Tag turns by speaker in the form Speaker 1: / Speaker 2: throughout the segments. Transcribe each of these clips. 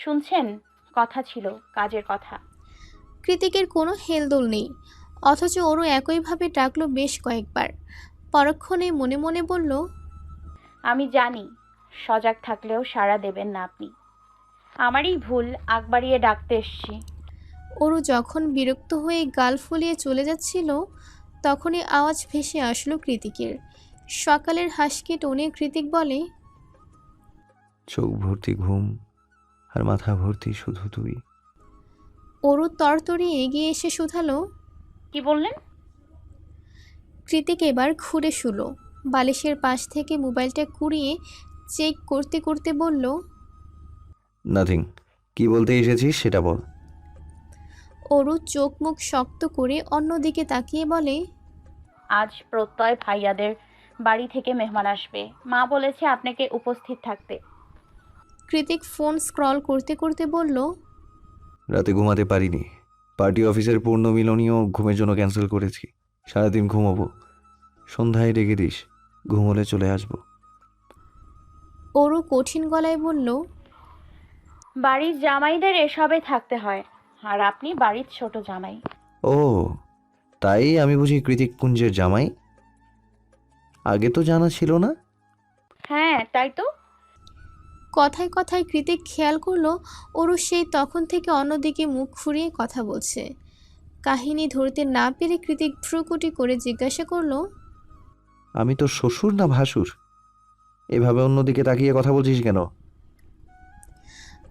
Speaker 1: শুনছেন? কথা ছিল, কাজের কথা।
Speaker 2: কৃতিকের কোনো হেলদোল নেই, অথচ ওরও একইভাবে ডাকলো বেশ কয়েকবার। পরক্ষণে মনে মনে বলল,
Speaker 1: আমি জানি, সজাগ থাকলেও সাড়া দেবেন না আপনি। আমারই ভুল, আগ বাড়িয়ে ডাকতে এসছি।
Speaker 2: ওরু যখন বিরক্ত হয়ে গাল ফুলিয়ে চলে যাচ্ছিল, তখনই আওয়াজ ভেসে আসলো কৃতিকের। সকালের হাসকি টোনে কৃতিক বলে,
Speaker 3: চোখ ভর্তি ঘুম আর মাথা ভর্তি শুধু তুই।
Speaker 2: ওরু তরতরি এগিয়ে এসে শুধালো।
Speaker 1: কি বললেন?
Speaker 2: কৃতিক এবার ঘুরে শুলো, বালিশের পাশ থেকে মোবাইলটা কুড়িয়ে চেক করতে করতে বলল,
Speaker 3: নাথিং। কি বলতে এসেছিস সেটা বল।
Speaker 2: ওরু চোখ মুখ শক্ত করে অন্যদিকে তাকিয়ে বলে,
Speaker 1: আজ প্রত্যয় ভাইয়াদের বাড়ি থেকে মেহমান আসবে। মা বলেছে আপনাকে উপস্থিত থাকতে।
Speaker 2: কৃতিক ফোন স্ক্রল করতে করতে বলল,
Speaker 3: রাতে ঘুমাতে পারিনি। পার্টি অফিসের পূর্ণ মিলনীয় ঘুমের জন্য ক্যান্সেল করেছি। সারাদিন ঘুমাবো, সন্ধ্যায় ডেকে দিস, ঘুম হলে চলে আসবো।
Speaker 2: ওরু কঠিন গলায় বলল,
Speaker 1: বাড়ির জামাইদের এসবে থাকতে হয়, আর আপনি বাড়ির ছোট জামাই।
Speaker 3: ও, তাই আমি বুঝি কৃতিক কুঞ্জের জামাই? আগে তো জানা ছিল না।
Speaker 1: হ্যাঁ, তাই তো।
Speaker 2: কথায় কথায় কৃতিক খেয়াল করলো ওরু সেই তখন থেকে অন্যদিকে মুখ ঘুরিয়ে কথা বলছে। কাহিনী ধরতে না পেরে কৃতিক ভ্রুকুটি করে জিজ্ঞাসা করলো,
Speaker 3: আমি তোর শ্বশুর না ভাসুর? এভাবে অন্যদিকে তাকিয়ে কথা বলছিস কেন?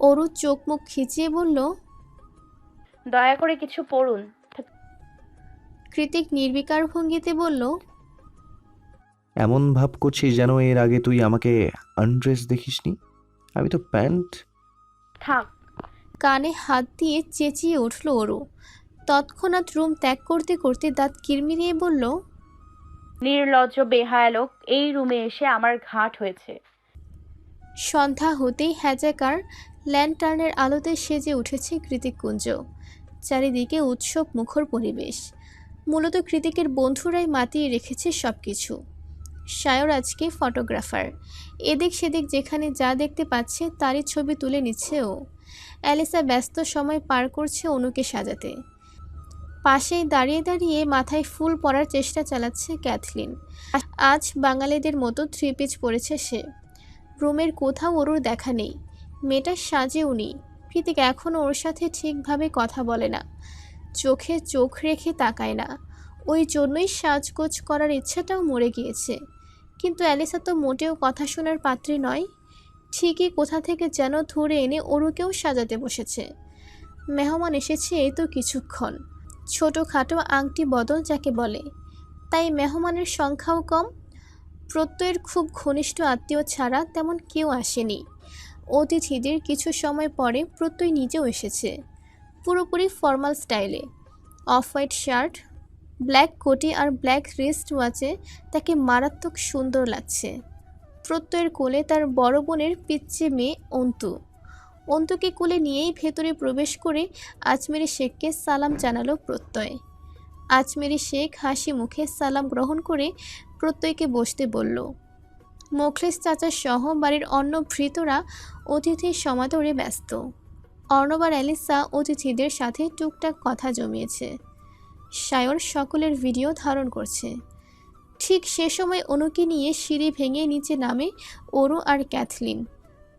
Speaker 2: ওরু চোখ মুখ খিচিয়ে বলল।
Speaker 1: দয়া করে কিছু পড়ুন।
Speaker 2: কৃতিক নির্বিকার ভঙ্গিতে বলল,
Speaker 3: এমন ভাব করছিস যেন এর আগে তুই আমাকে আনড্রেস দেখিসনি। আমি তো প্যান্ট।
Speaker 1: থাক।
Speaker 2: কানে হাত দিয়ে চেঁচিয়ে উঠল ওরু। তৎক্ষণাৎ রুম ত্যাগ করতে করতে দাঁত কিরমিরিয়ে বলল,
Speaker 1: নির্লজ্জ বেহায়া লোক, এই রুমে এসে আমার ঘাট হয়েছে।
Speaker 2: সন্ধ্যা হতেই হ্যাজাকার ল্যান্টার্নের আলোতে সেজে উঠেছে কৃতিককুঞ্জ। চারিদিকে উৎসব মুখর পরিবেশ। মূলত কৃতিকের বন্ধুরাই মাতিয়ে রেখেছে সবকিছু। সায়র আজকে ফটোগ্রাফার, এদিক সেদিক যেখানে যা দেখতে পাচ্ছে তারই ছবি তুলে নিচ্ছে ও। অ্যালিসা ব্যস্ত সময় পার করছে অনুকে সাজাতে। পাশেই দাঁড়িয়ে দাঁড়িয়ে মাথায় ফুল পরার চেষ্টা চালাচ্ছে ক্যাথলিন। আজ বাঙালিদের মতো থ্রি পিচ পরেছে সে। রুমের কোথাও ওর দেখা নেই, মেয়েটা সাজেও নেই। কৃতিক এখনও ওর সাথে ঠিকভাবে কথা বলে না, চোখে চোখ রেখে তাকায় না। ওই জন্যই সাজগোজ করার ইচ্ছাটাও মরে গিয়েছে। কিন্তু অ্যালিসা তো মোটেও কথা শোনার পাত্রী নয়। ঠিকই কোথা থেকে যেন ধরে এনে ওরুকেও সাজাতে বসেছে। মেহমান এসেছে এই তো কিছুক্ষণ, ছোটোখাটো আংটি বদল যাকে বলে, তাই মেহমানের সংখ্যাও কম। প্রত্যয়ের খুব ঘনিষ্ঠ আত্মীয় ছাড়া তেমন কেউ আসেনি। অতিথিদের কিছু সময় পরে প্রত্যয় নিজেও এসেছে, পুরোপুরি ফর্মাল স্টাইলে। অফ হোয়াইট শার্ট, ব্ল্যাক কোটি আর ব্ল্যাক রিস্ট ওয়াচে তাকে মারাত্মক সুন্দর লাগছে। প্রত্যয়ের কোলে তার বড় বোনের পিচ্চি মেয়ে অন্তু। অন্তুকে কোলে নিয়েই ভেতরে প্রবেশ করে আজমেরি শেখকে সালাম জানালো প্রত্যয়। আজমেরি শেখ হাসি মুখে সালাম গ্রহণ করে প্রত্যয়কে বসতে বলল। মোখলেস চাচা সহ বাড়ির অন্য ভৃতরা অতিথির সমাদরে ব্যস্ত। অর্ণব আর অ্যালিসা অতিথিদের সাথে টুকটাক কথা জমিয়েছে। সায়র সকলের ভিডিও ধারণ করছে। ঠিক সে সময় অনুকে নিয়ে সিঁড়ি ভেঙে নিচে নামে ওরু আর ক্যাথলিন।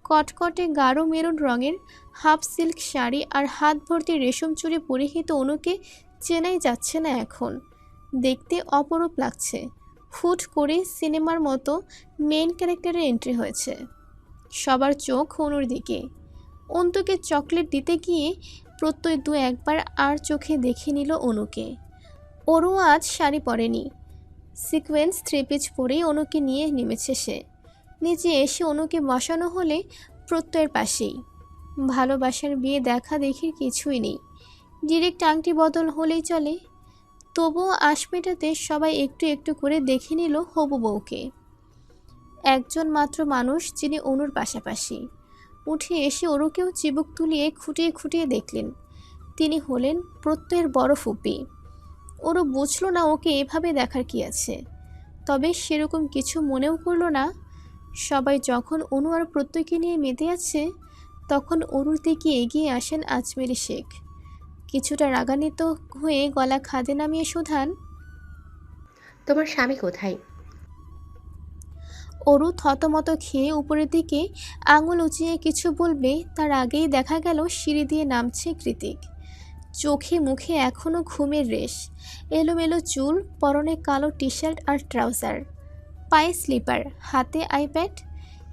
Speaker 2: কটকটে গাঢ় মেরুন রঙের হাফ সিল্ক শাড়ি আর হাত ভর্তি রেশম চুড়ি পরিহিত অনুকে চেনাই যাচ্ছে না এখন। দেখতে অপরূপ লাগছে। হুট করে সিনেমার মতো মেইন ক্যারেক্টারের এন্ট্রি হয়েছে। সবার চোখ অনুর দিকে। অন্তুকে চকলেট দিতে গিয়ে প্রত্যয় দু একবার আর চোখে দেখে নিল অনুকে। ওরও আজ শাড়ি পরেনি, সিকোয়েন্স থ্রি পিচ পরেই অনুকে নিয়ে নেমেছে সে। নিচে এসে অনুকে বসানো হলে প্রত্যয়ের পাশেই। ভালোবাসার বিয়ে দেখা দেখির কিছুই নেই, ডিরেক্ট আংটি বদল হলেই চলে। তবুও আশ মেটাতে সবাই একটু একটু করে দেখে নিল হবু বউকে। একজন মাত্র মানুষ যিনি অনুর পাশাপাশি। উঠে এসে ওরুকেও চিবুক তুলিয়ে খুঁটিয়ে খুঁটিয়ে দেখলেন। তিনি হলেন প্রত্যয়ের বড় ফুপি। ওরও বুঝল না ওকে এভাবে দেখার কি আছে, তবে সেরকম কিছু মনেও করল না। সবাই যখন অনু আর প্রত্যয়কে নিয়ে মেতে আছে, তখন অরুর দিকে এগিয়ে আসেন আজমেরি শেখ। কিছুটা রাগান্বিত হয়ে গলা খাদে নামিয়ে শুধান,
Speaker 4: তোমার স্বামী কোথায়?
Speaker 2: অরু থতমত খেয়ে উপরের দিকে আঙুল উঁচিয়ে কিছু বলবে তার আগেই দেখা গেল সিঁড়ি দিয়ে নামছে কৃতিক। চোখে মুখে এখনও ঘুমের রেশ, এলোমেলো চুল, পরনে কালো টি শার্ট আর ট্রাউজার, পায়ে স্লিপার, হাতে আইপ্যাড।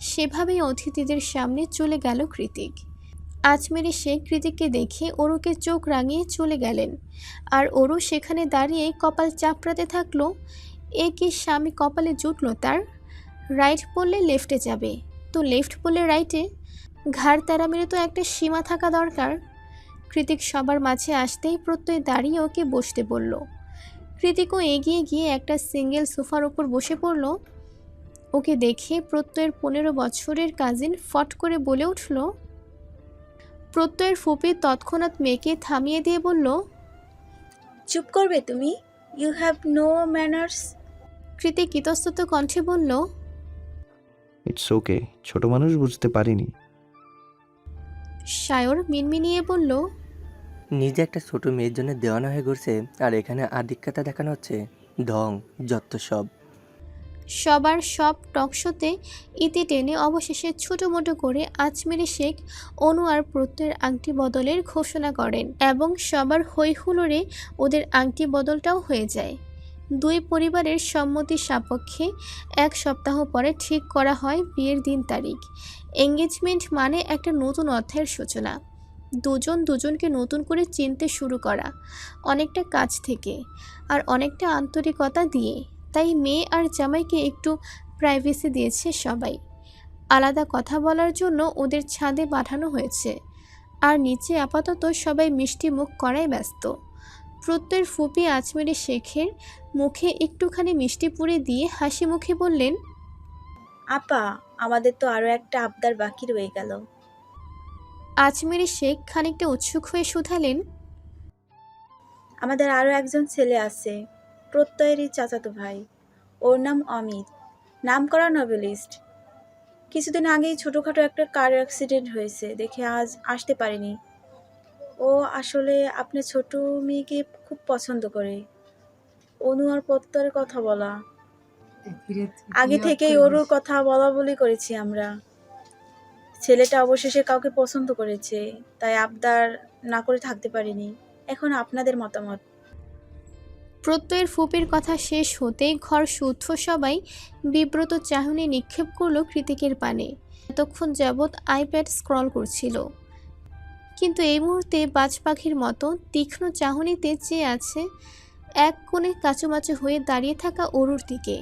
Speaker 2: সেভাবেই অতিথিদের সামনে চলে গেল কৃতিক। আজমেরি শেখ কৃতিককে দেখে অরুকে চোখ রাঙিয়ে চলে গেলেন, আর অরু সেখানে দাঁড়িয়ে কপাল চাপড়াতে থাকলো। এ কি স্বামী কপালে জুটল তার? রাইট বললে লেফটে যাবে, তো লেফট বললে রাইটে। ঘাড় তেরা মেরে তো একটা সীমা থাকা দরকার। কৃতিক সবার মাঝে আসতেই প্রত্যয় দাঁড়িয়ে ওকে বসতে বলল। কৃতিকও এগিয়ে গিয়ে একটা সিঙ্গেল সোফার ওপর বসে পড়ল। ওকে দেখে প্রত্যয়ের 15 বছরের কাজিন ফট করে বলে উঠল। প্রত্যয়ের ফুপি তৎক্ষণাৎ মেয়েকে থামিয়ে দিয়ে বলল,
Speaker 5: চুপ করবে তুমি? You have no manners.
Speaker 2: Kritik ইতস্তত কণ্ঠে বলল,
Speaker 3: ইটস ওকে, ছোট মানুষ বুঝতে পারিনি।
Speaker 2: সায়র মিনমিনিয়ে বলল,
Speaker 6: নিজে একটা ছোট মেয়ের জন্য দেওয়ানা হয়ে ঘুরছে, আর এখানে আধিক্যতা দেখানো হচ্ছে। ঢং যত সব।
Speaker 2: সবার সব টকশোতে ইতি টেনে অবশেষে ছোটোমোটো করে আজমেরি শেখ অনু আর প্রত্যয়ের আংটি বদলের ঘোষণা করেন, এবং সবার হৈহুল্লোড়ে ওদের আংটি বদলটাও হয়ে যায়। দুই পরিবারের সম্মতি সাপেক্ষে 1 সপ্তাহ পরে ঠিক করা হয় বিয়ের দিন তারিখ। এঙ্গেজমেন্ট মানে একটা নতুন অধ্যায়ের সূচনা। দুজন দুজনকে নতুন করে চিনতে শুরু করা, অনেকটা কাছ থেকে আর অনেকটা আন্তরিকতা দিয়ে। তাই মেয়ে আর জামাইকে একটু প্রাইভেসি দিয়েছে সবাই। আলাদা কথা বলার জন্য ওদের ছাদে পাঠানো হয়েছে, আর নিচে আপাতত সবাই মিষ্টি মুখ করায় ব্যস্ত। প্রত্যয়ের ফুপি আজমেরি শেখের মুখে একটুখানি মিষ্টি পুড়ে দিয়ে হাসি মুখে বললেন,
Speaker 5: আপা, আমাদের তো আরো একটা আবদার বাকি রয়ে গেল।
Speaker 2: আজমেরি শেখ খানিকটা উৎসুক হয়ে শুধালেন,
Speaker 5: আমাদের আরো একজন ছেলে আছে, প্রত্যয়েরই চাচাতো ভাই। ওর নাম অমিত, নামকরা নোবেলিস্ট। কিছুদিন আগেই ছোটোখাটো একটা কার অ্যাক্সিডেন্ট হয়েছে দেখে আজ আসতে পারেনি। ও আসলে আপনার ছোট মেয়েকে খুব পছন্দ করে। অনু আর প্রত্যয়ের কথা বলা, আগে থেকেই ওরুর কথা বলা বলি করেছি আমরা। ছেলেটা অবশেষে কাউকে পছন্দ করেছে, তাই আবদার না করে থাকতে পারিনি। এখন আপনাদের মতামত।
Speaker 2: প্রত্যয়ের ফুপির কথা শেষ হতেই ঘর শুদ্ধ সবাই বিব্রত চাহনি নিক্ষেপ করলো কৃতিকের পানে। এতক্ষণ যাবৎ আইপ্যাড স্ক্রল করছিল, কিন্তু এই মুহূর্তে বাজ পাখির মতো তীক্ষ্ণ চাহনিতে চেয়ে আছে এক কোণে কাচুমাচু হয়ে দাঁড়িয়ে থাকা অরুর দিকে।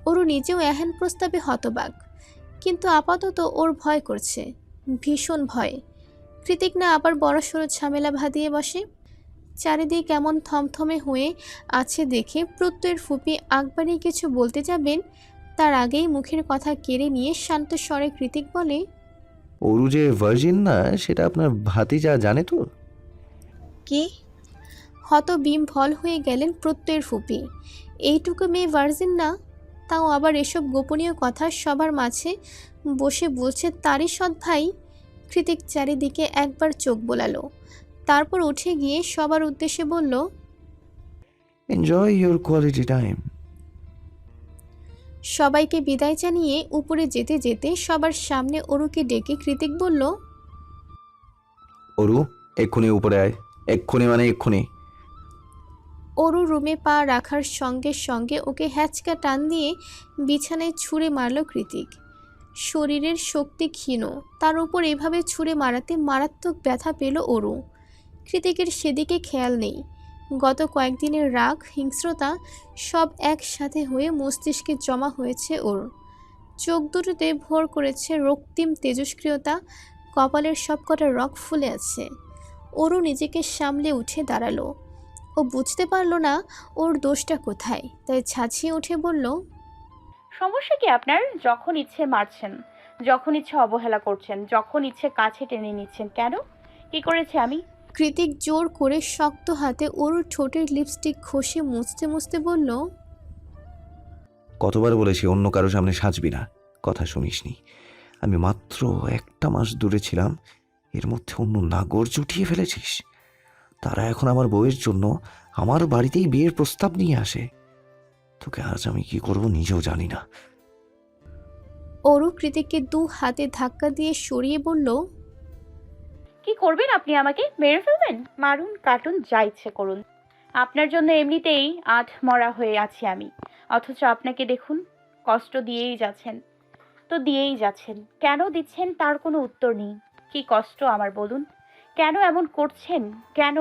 Speaker 2: অরু নিজেও এহেন প্রস্তাবে হতবাক, কিন্তু আপাতত ওর ভয় করছে, ভীষণ ভয়। কৃতিক না আবার বড়সড় ঝামেলা ভাদিয়ে বসে। চারিদিক কেমন থমথমে হয়ে আছে দেখে প্রত্যয়ের ফুপি আকবারই কিছু বলতে যাবেন, তার আগেই মুখের কথা কেড়ে নিয়ে শান্ত স্বরে কৃতিক বলে,
Speaker 3: অরু যে ভার্জিন না সেটা আপনার ভাতিজা জানে তো?
Speaker 5: কি?
Speaker 2: হতবিম্বল হয়ে গেলেন প্রত্যয়ের ফুপি। এইটুকু মেয়ে ভার্জিন না, তাও আবার এসব গোপনীয় কথা সবার মাঝে বসে বলছে তারই সৎ ভাই। কৃতিক চারিদিকে একবার চোখ বোলালো, তারপর উঠে গিয়ে সবার উদ্দেশ্যে বলল,
Speaker 3: এনজয় ইউর কোয়ালিটি টাইম।
Speaker 2: সবাইকে বিদায় জানিয়ে উপরে যেতে যেতে সবার সামনে অরুকে ডেকে কৃতিক বলল,
Speaker 3: অরু, এক্ষুনি উপরে আয়, এক্ষুনি মানে এক্ষুনি।
Speaker 2: অরু রুমে পা রাখার সঙ্গে সঙ্গে ওকে হ্যাচকা টান দিয়ে বিছানায় ছুঁড়ে মারল কৃতিক। শরীরের শক্তি ক্ষীণ, তার উপর এভাবে ছুঁড়ে মারাতে মারাত্মক ব্যথা পেল অরু। কৃতিকের সেদিকে খেয়াল নেই। গত কয়েকদিনের রাগ, হিংস্রতা সব একসাথে হয়ে মস্তিষ্কে জমা হয়েছে ওর। চোখ দুটোতে ভর করেছে রক্তিম তেজস্ক্রিয়তা, কপালের সবকটা রগ ফুলে আছে। অরু নিজেকে সামলে উঠে দাঁড়ালো। ও বুঝতে পারল না ওর দোষটা কোথায়, তাই ছাছিয়ে উঠে বলল,
Speaker 1: সমস্যা কি আপনার? যখন ইচ্ছে মারছেন, যখন ইচ্ছে অবহেলা করছেন, যখন ইচ্ছে কাছে টেনে নিচ্ছেন। কেন? কি করেছে আমি?
Speaker 2: কৃতিক জোর করে শক্ত হাতে অরুর ঠোঁটের লিপস্টিক ঘষে মুছতে মুছতে বলল,
Speaker 3: কতবার বলেছি অন্য কারো সামনে সাজবি না, কথা শুনিসনি। আমি মাত্র 1 মাস দূরে ছিলাম, এর মধ্যে অন্য নাগর জুটিয়ে ফেলেছিস। তারা এখন আমার বউয়ের জন্য আমার বাড়িতেই বিয়ের প্রস্তাব নিয়ে আসে। তোকে আজ আমি কি করব নিজেও জানি না।
Speaker 2: অরু কৃতিককে 2 হাতে ধাক্কা দিয়ে সরিয়ে বলল,
Speaker 1: কি করবেন আপনি? আমাকে মেরে ফেলবেন? মারুন, কাটুন, যা ইচ্ছে করুন। আপনার জন্য এমনিতেই মরা হয়ে আছি আমি, অথচ আপনাকে দেখুন কষ্ট দিয়েই যাচ্ছেন। তো দিয়েই যাচ্ছেন, কেন দিচ্ছেন তার কোনো উত্তর নেই। কি কষ্ট আমার বলুন, কেন এমন করছেন কেন?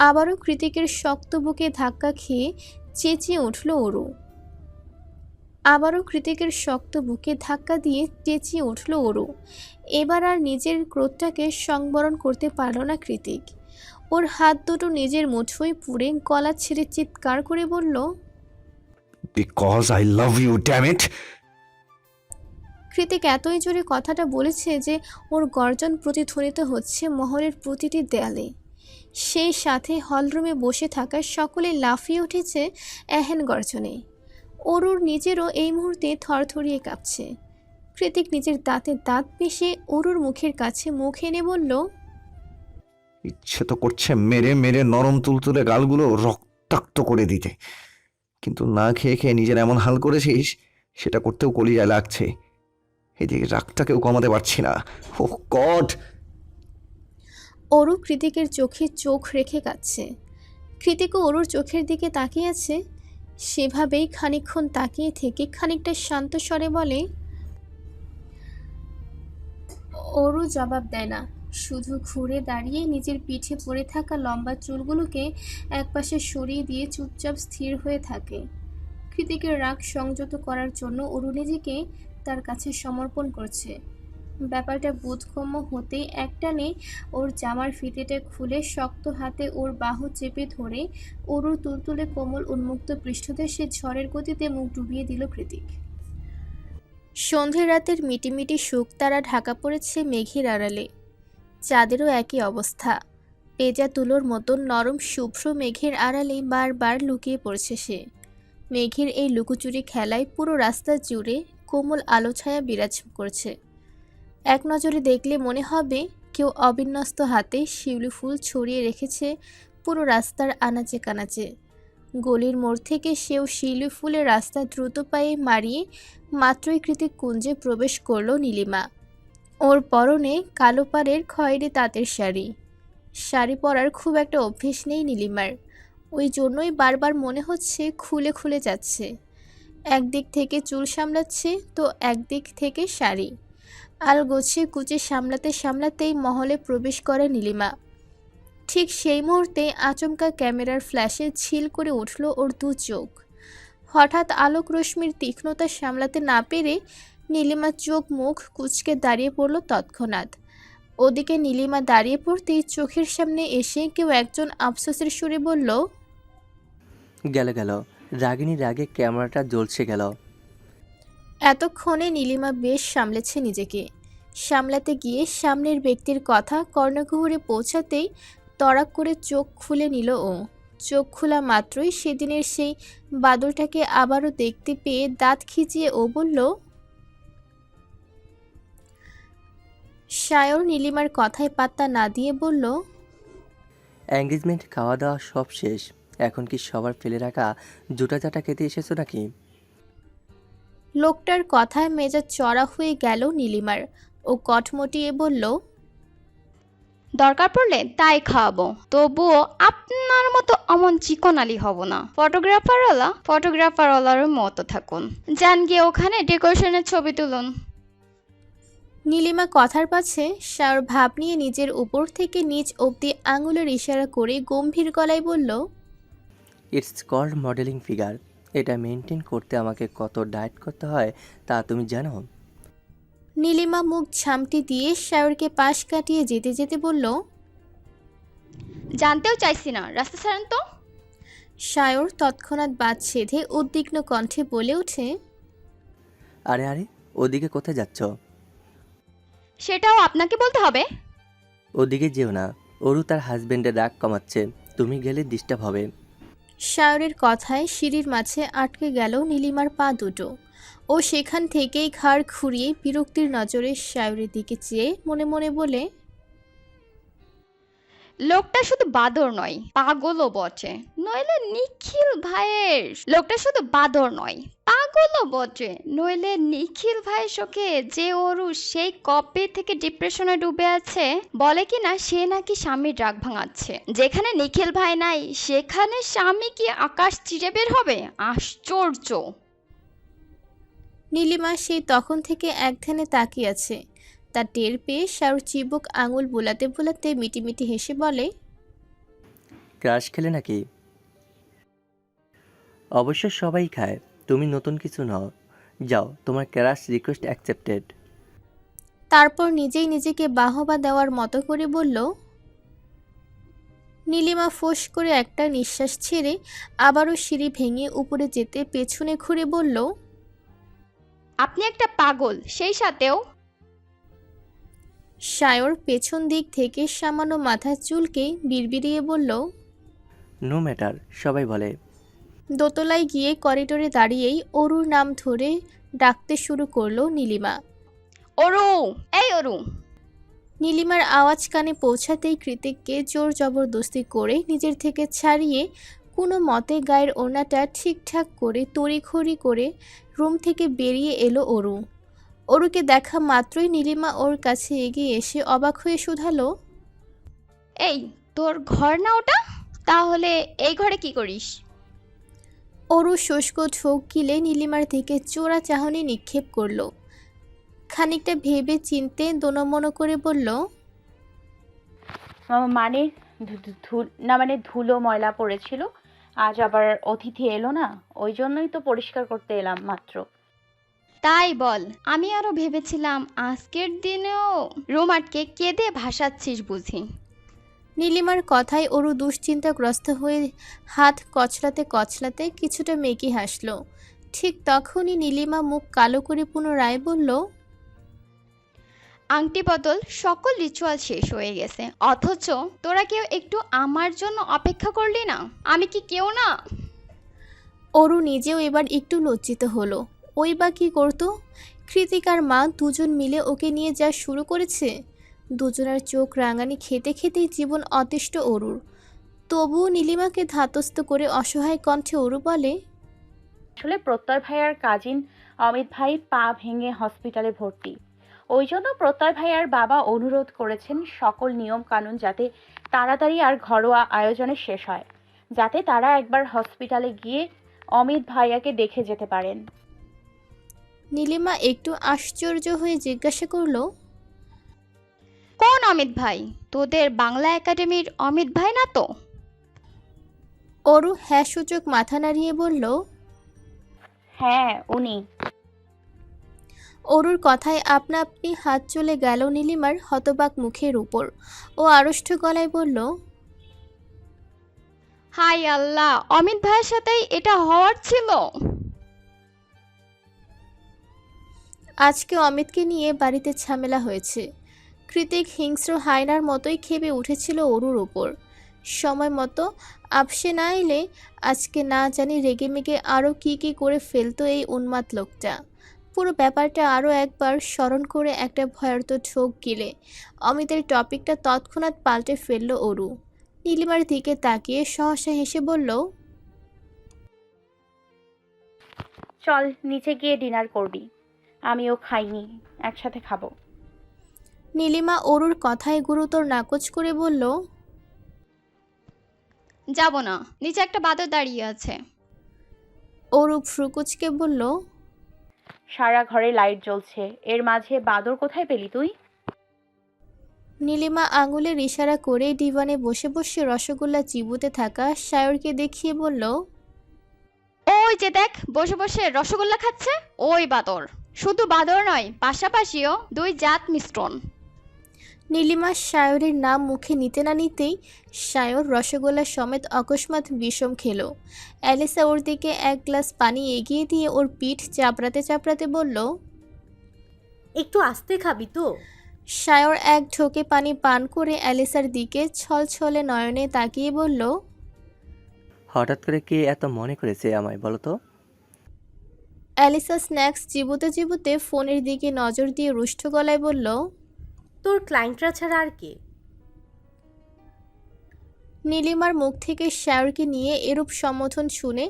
Speaker 2: আবারও কৃতিকের শক্ত বুকে ধাক্কা খেয়ে চেঁচিয়ে উঠল অরু। আবারও কৃতিকের শক্ত বুকে ধাক্কা দিয়ে চেঁচিয়ে উঠল অরু। এবার আর নিজের ক্রোধটাকে সংবরণ করতে পারল না কৃতিক। ওর হাত দুটো নিজের মুঠোয় পুড়ে গলা ছেড়ে চিৎকার করে বলল,
Speaker 3: because I love you, damn it.
Speaker 2: Kritik এতই জোরে কথাটা বলেছে যে ওর গর্জন প্রতিধ্বনিত হচ্ছে মহলের প্রতিটি দেয়ালে। সেই সাথে হলরুমে বসে থাকা সকলে লাফিয়ে উঠেছে এহেন গর্জনে। অরুর নিজেরও এই মুহূর্তে থরথরিয়ে কাঁপছে। কৃতিক নিজের দাঁতে দাঁত পিষে অরুর মুখের কাছে মুখ এনে বলল,
Speaker 3: ইচ্ছে তো করছে মেরে মেরে নরম তুলতুলে গালগুলো রক্তাক্ত করে দিতে, কিন্তু না খেয়ে খেয়ে নিজের এমন হাল করেছিস, সেটা করতেও কলিজায় লাগছে। এদিকে রাগটাকেও কমাতে পারছি না। ও গড!
Speaker 2: অরু কৃতিকের চোখে চোখ রেখে কাঁদছে। কৃতিকও অরুর চোখের দিকে তাকিয়ে আছে। সেভাবেই খানিকক্ষণ তাকিয়ে থেকে খানিকটা শান্ত স্বরে বলে, অরু জবাব দেয় না, শুধু ঘুরে দাঁড়িয়ে নিজের পিঠে পড়ে থাকা লম্বা চুলগুলোকে একপাশে সরিয়ে দিয়ে চুপচাপ স্থির হয়ে থাকে। কৃতিকের রাগ সংযত করার জন্য অরু নিজেকে তার কাছে সমর্পণ করছে। ব্যাপারটা বোধগম্য হতেই একটানে ওর জামার ফিতেটা খুলে শক্ত হাতে ওর বাহু চেপে ধরে অরুর তুলতুলে কোমল উন্মুক্ত পৃষ্ঠদেশে ঝড়ের গতিতে মুখ ডুবিয়ে দিল কৃতিক। সন্ধ্যে রাতের মিটিমিটি শুকতারা ঢাকা পড়েছে মেঘের আড়ালে। চাঁদেরও একই অবস্থা। পেঁজা তুলোর মতন নরম শুভ্র মেঘের আড়ালে বারবার লুকিয়ে পড়ছে সে। মেঘের এই লুকোচুরি খেলায় পুরো রাস্তা জুড়ে কোমল আলো ছায়া বিরাজ করছে। এক নজরে দেখলে মনে হবে কেউ অবিন্যস্ত হাতে শিউলি ফুল ছড়িয়ে রেখেছে পুরো রাস্তার আনাচে কানাচে। গলির মোড় থেকে সেও শিউলি ফুলের রাস্তা দ্রুত পায়ে মারিয়ে মাত্রই কৃতিক কুঞ্জে প্রবেশ করল নীলিমা। ওর পরনে কালো পাড়ের খয়েরি তাঁতের শাড়ি। শাড়ি পরার খুব একটা অভ্যেস নেই নীলিমার, ওই জন্যই বারবার মনে হচ্ছে খুলে খুলে যাচ্ছে। একদিক থেকে চুল সামলাচ্ছে তো একদিক থেকে শাড়ি আলগোছে কুচে সামলাতে সামলাতেই মহলে প্রবেশ করে নীলিমা। ঠিক সেই মুহূর্তে আচমকা ক্যামেরার ফ্ল্যাশে ঝিল করে উঠল ওর 2 চোখ। হঠাৎ আলোক রশ্মির তীক্ষ্ণতা সামলাতে না পেরে নীলিমার চোখ মুখ কুঁচকে দাঁড়িয়ে পড়ল তৎক্ষণাৎ। ওদিকে নীলিমা দাঁড়িয়ে পড়তেই চোখের সামনে এসে কেউ একজন আফসোসের সুরে বলল,
Speaker 6: গেল গেল, রাগিনী রাগে ক্যামেরাটা জ্বলছে গেল।
Speaker 2: এতক্ষণে নীলিমা বেশ সামলেছে নিজেকে। সামলাতে গিয়ে সামনের ব্যক্তির কথা কর্ণকুহরে পৌঁছাতেই তড়াক করে চোখ খুলে নিল ও। চোখ খোলা মাত্রই সেদিনের সেই বাদলটাকে আবারও দেখতে পেয়ে দাঁত খিচিয়ে ও বলল, সায়র নীলিমার কথায় পাত্তা না দিয়ে বলল,
Speaker 6: এঙ্গেজমেন্ট খাওয়া দাওয়া সব শেষ, এখন কি সবার ফেলে রাখা জুটা চাটা খেতে এসেছো নাকি?
Speaker 2: লোকটার কথায় মেজাজ চড়া হয়ে গেল নীলিমার। ও কটমটিয়ে বলল,
Speaker 7: দরকার পড়লে তাই খাওয়াবো, তবুও আপনার মতো অমন চিকনালি হব না। ফটোগ্রাফারওয়ালার মতো থাকুন, যান গিয়ে ওখানে ডেকোরেশনের ছবি তুলুন।
Speaker 2: নীলিমা কথার পাছে সায়র ভাব নিয়ে নিজের উপর থেকে নিচ অবধি আঙুলের ইশারা করে গম্ভীর গলায় বলল,
Speaker 6: ইটস কল্ড মডেলিং ফিগার। এটা মেনটেন করতে আমাকে কত ডায়েট করতে হয় তা তুমি জানো?
Speaker 2: নীলিমা মুখ ঝামটি দিয়ে সায়রকে পাশ কাটিয়ে যেতে যেতে বলল,
Speaker 7: জানতেও চাইছি না, রাস্তা ছাড়েন তো।
Speaker 2: সায়র তৎক্ষণাৎ বাদ সেধে উদ্বিগ্ন কণ্ঠে বলে ওঠে,
Speaker 6: আরে আরে, ওদিকে কোথায় যাচ্ছ?
Speaker 7: সেটাও আপনাকে বলতে হবে?
Speaker 6: ওদিকে যেও না, অরু তার হাজবেন্ডের রাগ কমাচ্ছে, তুমি গেলে ডিস্টার্ব হবে।
Speaker 2: সায়রের কথায় সিঁড়ির মাঝে আটকে গেল নীলিমার পা দুটো। ও সেখান থেকেই ঘাড় ঘুরিয়ে বিরক্তির নজরে সায়রের দিকে চেয়ে মনে মনে বলে,
Speaker 7: লোকটা শুধু বাদর নয়, পাগলও বটে। নইলে নিখিল ভাইয়ের লোকটা শুধু বাদর নয়, পাগলও বটে। নইলে নিখিল ভাইয়ের শোকে যে ওরু সেই কবে থেকে ডিপ্রেশনে ডুবে আছে, বলে কি না সে নাকি স্বামীর রাগ ভাঙাচ্ছে। যেখানে নিখিল ভাই নাই সেখানে স্বামী কি আকাশ চিরে বের হবে? আশ্চর্য।
Speaker 2: নীলিমা সেই তখন থেকে একধানে তাকিয়ে আছে। তার টের পেয়ে সায়র চিবুক আঙুল বোলাতে বোলাতে মিটিমিটি হেসে বলে,
Speaker 6: ক্রাশ খেলে নাকি? অবশ্য সবাই খায়, তুমি নতুন কিছু নও। যাও, তোমার ক্রাশ রিকোয়েস্ট অ্যাকসেপ্টেড।
Speaker 2: তারপর নিজেই নিজেকে বাহবা দেওয়ার মতো করে বলল। নীলিমা ফোঁস করে একটা নিঃশ্বাস ছেড়ে আবারও সিঁড়ি ভেঙে উপরে যেতে পেছনে ঘুরে বলল,
Speaker 7: আপনি একটা পাগল, সেই সাথেও।
Speaker 2: সায়র পেছন দিক থেকে সামান্য মাথা চুলকে বিড়বিড়িয়ে বলল।
Speaker 6: নো ম্যাটার, সবাই বলে।
Speaker 2: দোতলায় গিয়ে করিডোরে দাঁড়িয়েই অরুর নাম ধরে ডাকতে শুরু করলো নীলিমা।
Speaker 7: অরু, এই অরু।
Speaker 2: নীলিমার আওয়াজ কানে পৌঁছাতেই কৃতিককে জোর জবরদস্তি করে নিজের থেকে ছাড়িয়ে কোনো মতে গায়ের ওড়নাটা ঠিকঠাক করে তড়িঘড়ি করে রুম থেকে বেরিয়ে এলো অরু। অরুকে দেখা মাত্রই নীলিমা ওর কাছে এগিয়ে এসে অবাক হয়ে শুধালো,
Speaker 7: এই তোর ঘর না ওটা? তাহলে এই ঘরে কি করিস?
Speaker 2: অরু শুষ্ক ঢোক গিলে নীলিমার দিকে চোরা চাহনি নিক্ষেপ করলো। খানিকটা ভেবে চিনতে দোনমনো করে বলল,
Speaker 1: মানে মানে ধুলো ময়লা পড়েছিল, আজ আবার অতিথি এলো না, ওই জন্যই তো পরিষ্কার করতে এলাম মাত্র।
Speaker 7: তাই বল, আমি আরো ভেবেছিলাম আজকের দিনেও রুম আটকে কেঁদে ভাসাচ্ছিস বুঝি।
Speaker 2: নীলিমার কথায় অরু দুশ্চিন্তাগ্রস্ত হয়ে হাত কচলাতে কচলাতে কিছুটা মেকি হাসল। ঠিক তখনই নীলিমা মুখ কালো করে পুনরায় বলল,
Speaker 7: আংটি বদল সকল রিচুয়াল শেষ হয়ে গেছে, অথচ তোরা কেউ একটু আমার জন্য অপেক্ষা করলি না। আমি কি কেউ না?
Speaker 2: অরু নিজেও এবার একটু লজ্জিত হলো। ওই বা কী করতো? কৃতিক আর মা দুজন মিলে ওকে নিয়ে যা শুরু করেছে। দুজনের চোখ রাঙানি খেতে খেতেই জীবন অতিষ্ঠ অরুর। তবুও নীলিমাকে ধাতস্থ করে অসহায় কণ্ঠে অরু বলে,
Speaker 1: আসলে প্রত্যয় ভাইয়ার কাজিন অমিত ভাই পা ভেঙে হসপিটালে ভর্তি। ওই জন্য প্রত্যয় ভাইয়ার বাবা অনুরোধ করেছেন সকল নিয়ম কানুন যাতে তাড়াতাড়ি আর ঘরোয়া আয়োজনে শেষ হয়, যাতে তারা একবার হসপিটালে গিয়ে অমিত ভাইয়াকে দেখে যেতে পারেন।
Speaker 2: নীলিমা একটু আশ্চর্য হয়ে জিজ্ঞাসা করলো,
Speaker 7: কোন অমিত ভাই? তোদের বাংলা একাডেমির অমিত ভাই না তো?
Speaker 2: অরু হ্যাঁ সূচক মাথা নাড়িয়ে বলল,
Speaker 1: হ্যাঁ উনি।
Speaker 2: অরুর কথায় আপনা আপনি হাত চলে গেল নীলিমার হতবাক মুখের উপর। ও আড়ষ্ট গলায় বলল,
Speaker 7: হাই আল্লাহ, অমিত ভাইয়ের সাথেই এটা হওয়ার ছিল।
Speaker 2: আজকে অমিতকে নিয়ে বাড়িতে ঝামেলা হয়েছে। কৃতিক হিংস্র হায়নার মতোই খেপে উঠেছিল অরুর ওপর। সময় মতো আপসে না এলে আজকে না জানি রেগেমেগে আরও কি করে ফেলতো এই উন্মাদ লোকটা। পুরো ব্যাপারটা আরও একবার স্মরণ করে একটা ভয়ার্ত ঢোক গিলে অমিতের টপিকটা তৎক্ষণাৎ পাল্টে ফেলল অরু। নীলিমার দিকে তাকিয়ে সহসা হেসে বলল,
Speaker 1: চল নিচে গিয়ে ডিনার করবি, আমিও খাইনি, একসাথে খাবো।
Speaker 2: নীলিমা অরুর কথায় গুরুতর নাকচ করে বলল,
Speaker 7: যাব না, নিচে একটা বাদর দাঁড়িয়ে আছে।
Speaker 2: অরু ফ্রুকুচকে বলল,
Speaker 1: সারা ঘরে লাইট জ্বলছে, এর মাঝে বাদর কোথায় পেলি তুই?
Speaker 2: নীলিমা আঙুলের ইশারা করে ডিভানে বসে বসে রসগোল্লা চিবুতে থাকা সায়রকে দেখিয়ে বলল,
Speaker 7: ওই যে দেখ, বসে বসে রসগোল্লা খাচ্ছে ওই বাদর। শুধু বাদর নয়, পাশাপাশিও দুই জাত মিশ্রণ।
Speaker 2: নীলিমা সায়রের নাম মুখে নিতে না নিতেই সায়র রসগোল্লা সমেত অকস্মাৎ বিষম খেল। অ্যালিসা ওর দিকে এক গ্লাস পানি এগিয়ে দিয়ে ওর পিঠ চাপড়াতে চাপড়াতে বলল,
Speaker 8: একটু আস্তে খাবি তো?
Speaker 2: সায়র এক ঢোকে পানি পান করে অ্যালিসার দিকে ছলছলে নয়নে তাকিয়ে বলল,
Speaker 6: হঠাৎ করে কে এত মনে করেছে আমায় বলো তো?
Speaker 2: অ্যালিসা স্ন্যাক্স চিবোতে চিবোতে ফোনের দিকে নজর দিয়ে রুষ্ট গলায় বলল,
Speaker 8: তোর ক্লায়েন্টরা ছাড়া আর কে?
Speaker 2: নীলিমার মুখ থেকে শায়রকে নিয়ে এরূপ সম্বোধন শুনে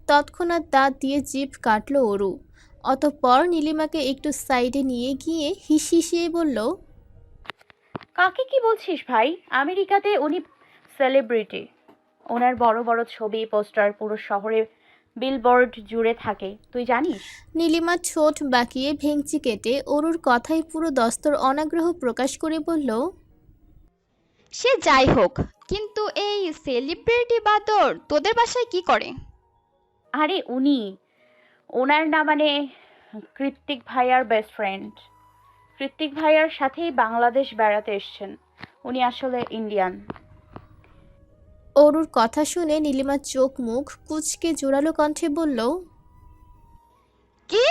Speaker 2: তৎক্ষণাৎ দাঁত দিয়ে জিভ কাটল অরু। অতঃপর নীলিমাকে একটু সাইডে নিয়ে গিয়ে হিসিয়ে বলল,
Speaker 1: কাকে কি বলছিস ভাই? আমেরিকাতে উনি সেলিব্রিটি। ওনার বড় বড় ছবি পোস্টার পুরো শহরে বিলবোর্ড জুড়ে থাকে, তুই জানিস?
Speaker 2: নীলিমা ঠোঁট বাঁকিয়ে ভেঙচি কেটে অরুর কথায় পুরো দস্তর অনাগ্রহ প্রকাশ করে বলল,
Speaker 7: সে যাই হোক, কিন্তু এই সেলিব্রিটি বাদর তোদের বাসায় কি করে?
Speaker 1: আরে ওনার না মানে কৃত্তিক ভাইয়ার বেস্ট ফ্রেন্ড। কৃত্তিক ভাইয়ার সাথেই বাংলাদেশ বেড়াতে এসেছেন। উনি আসলে ইন্ডিয়ান।
Speaker 2: অরুর কথা শুনে নীলিমার চোখ মুখ কুঁচকে জোরালো কণ্ঠে বলল,
Speaker 7: কি?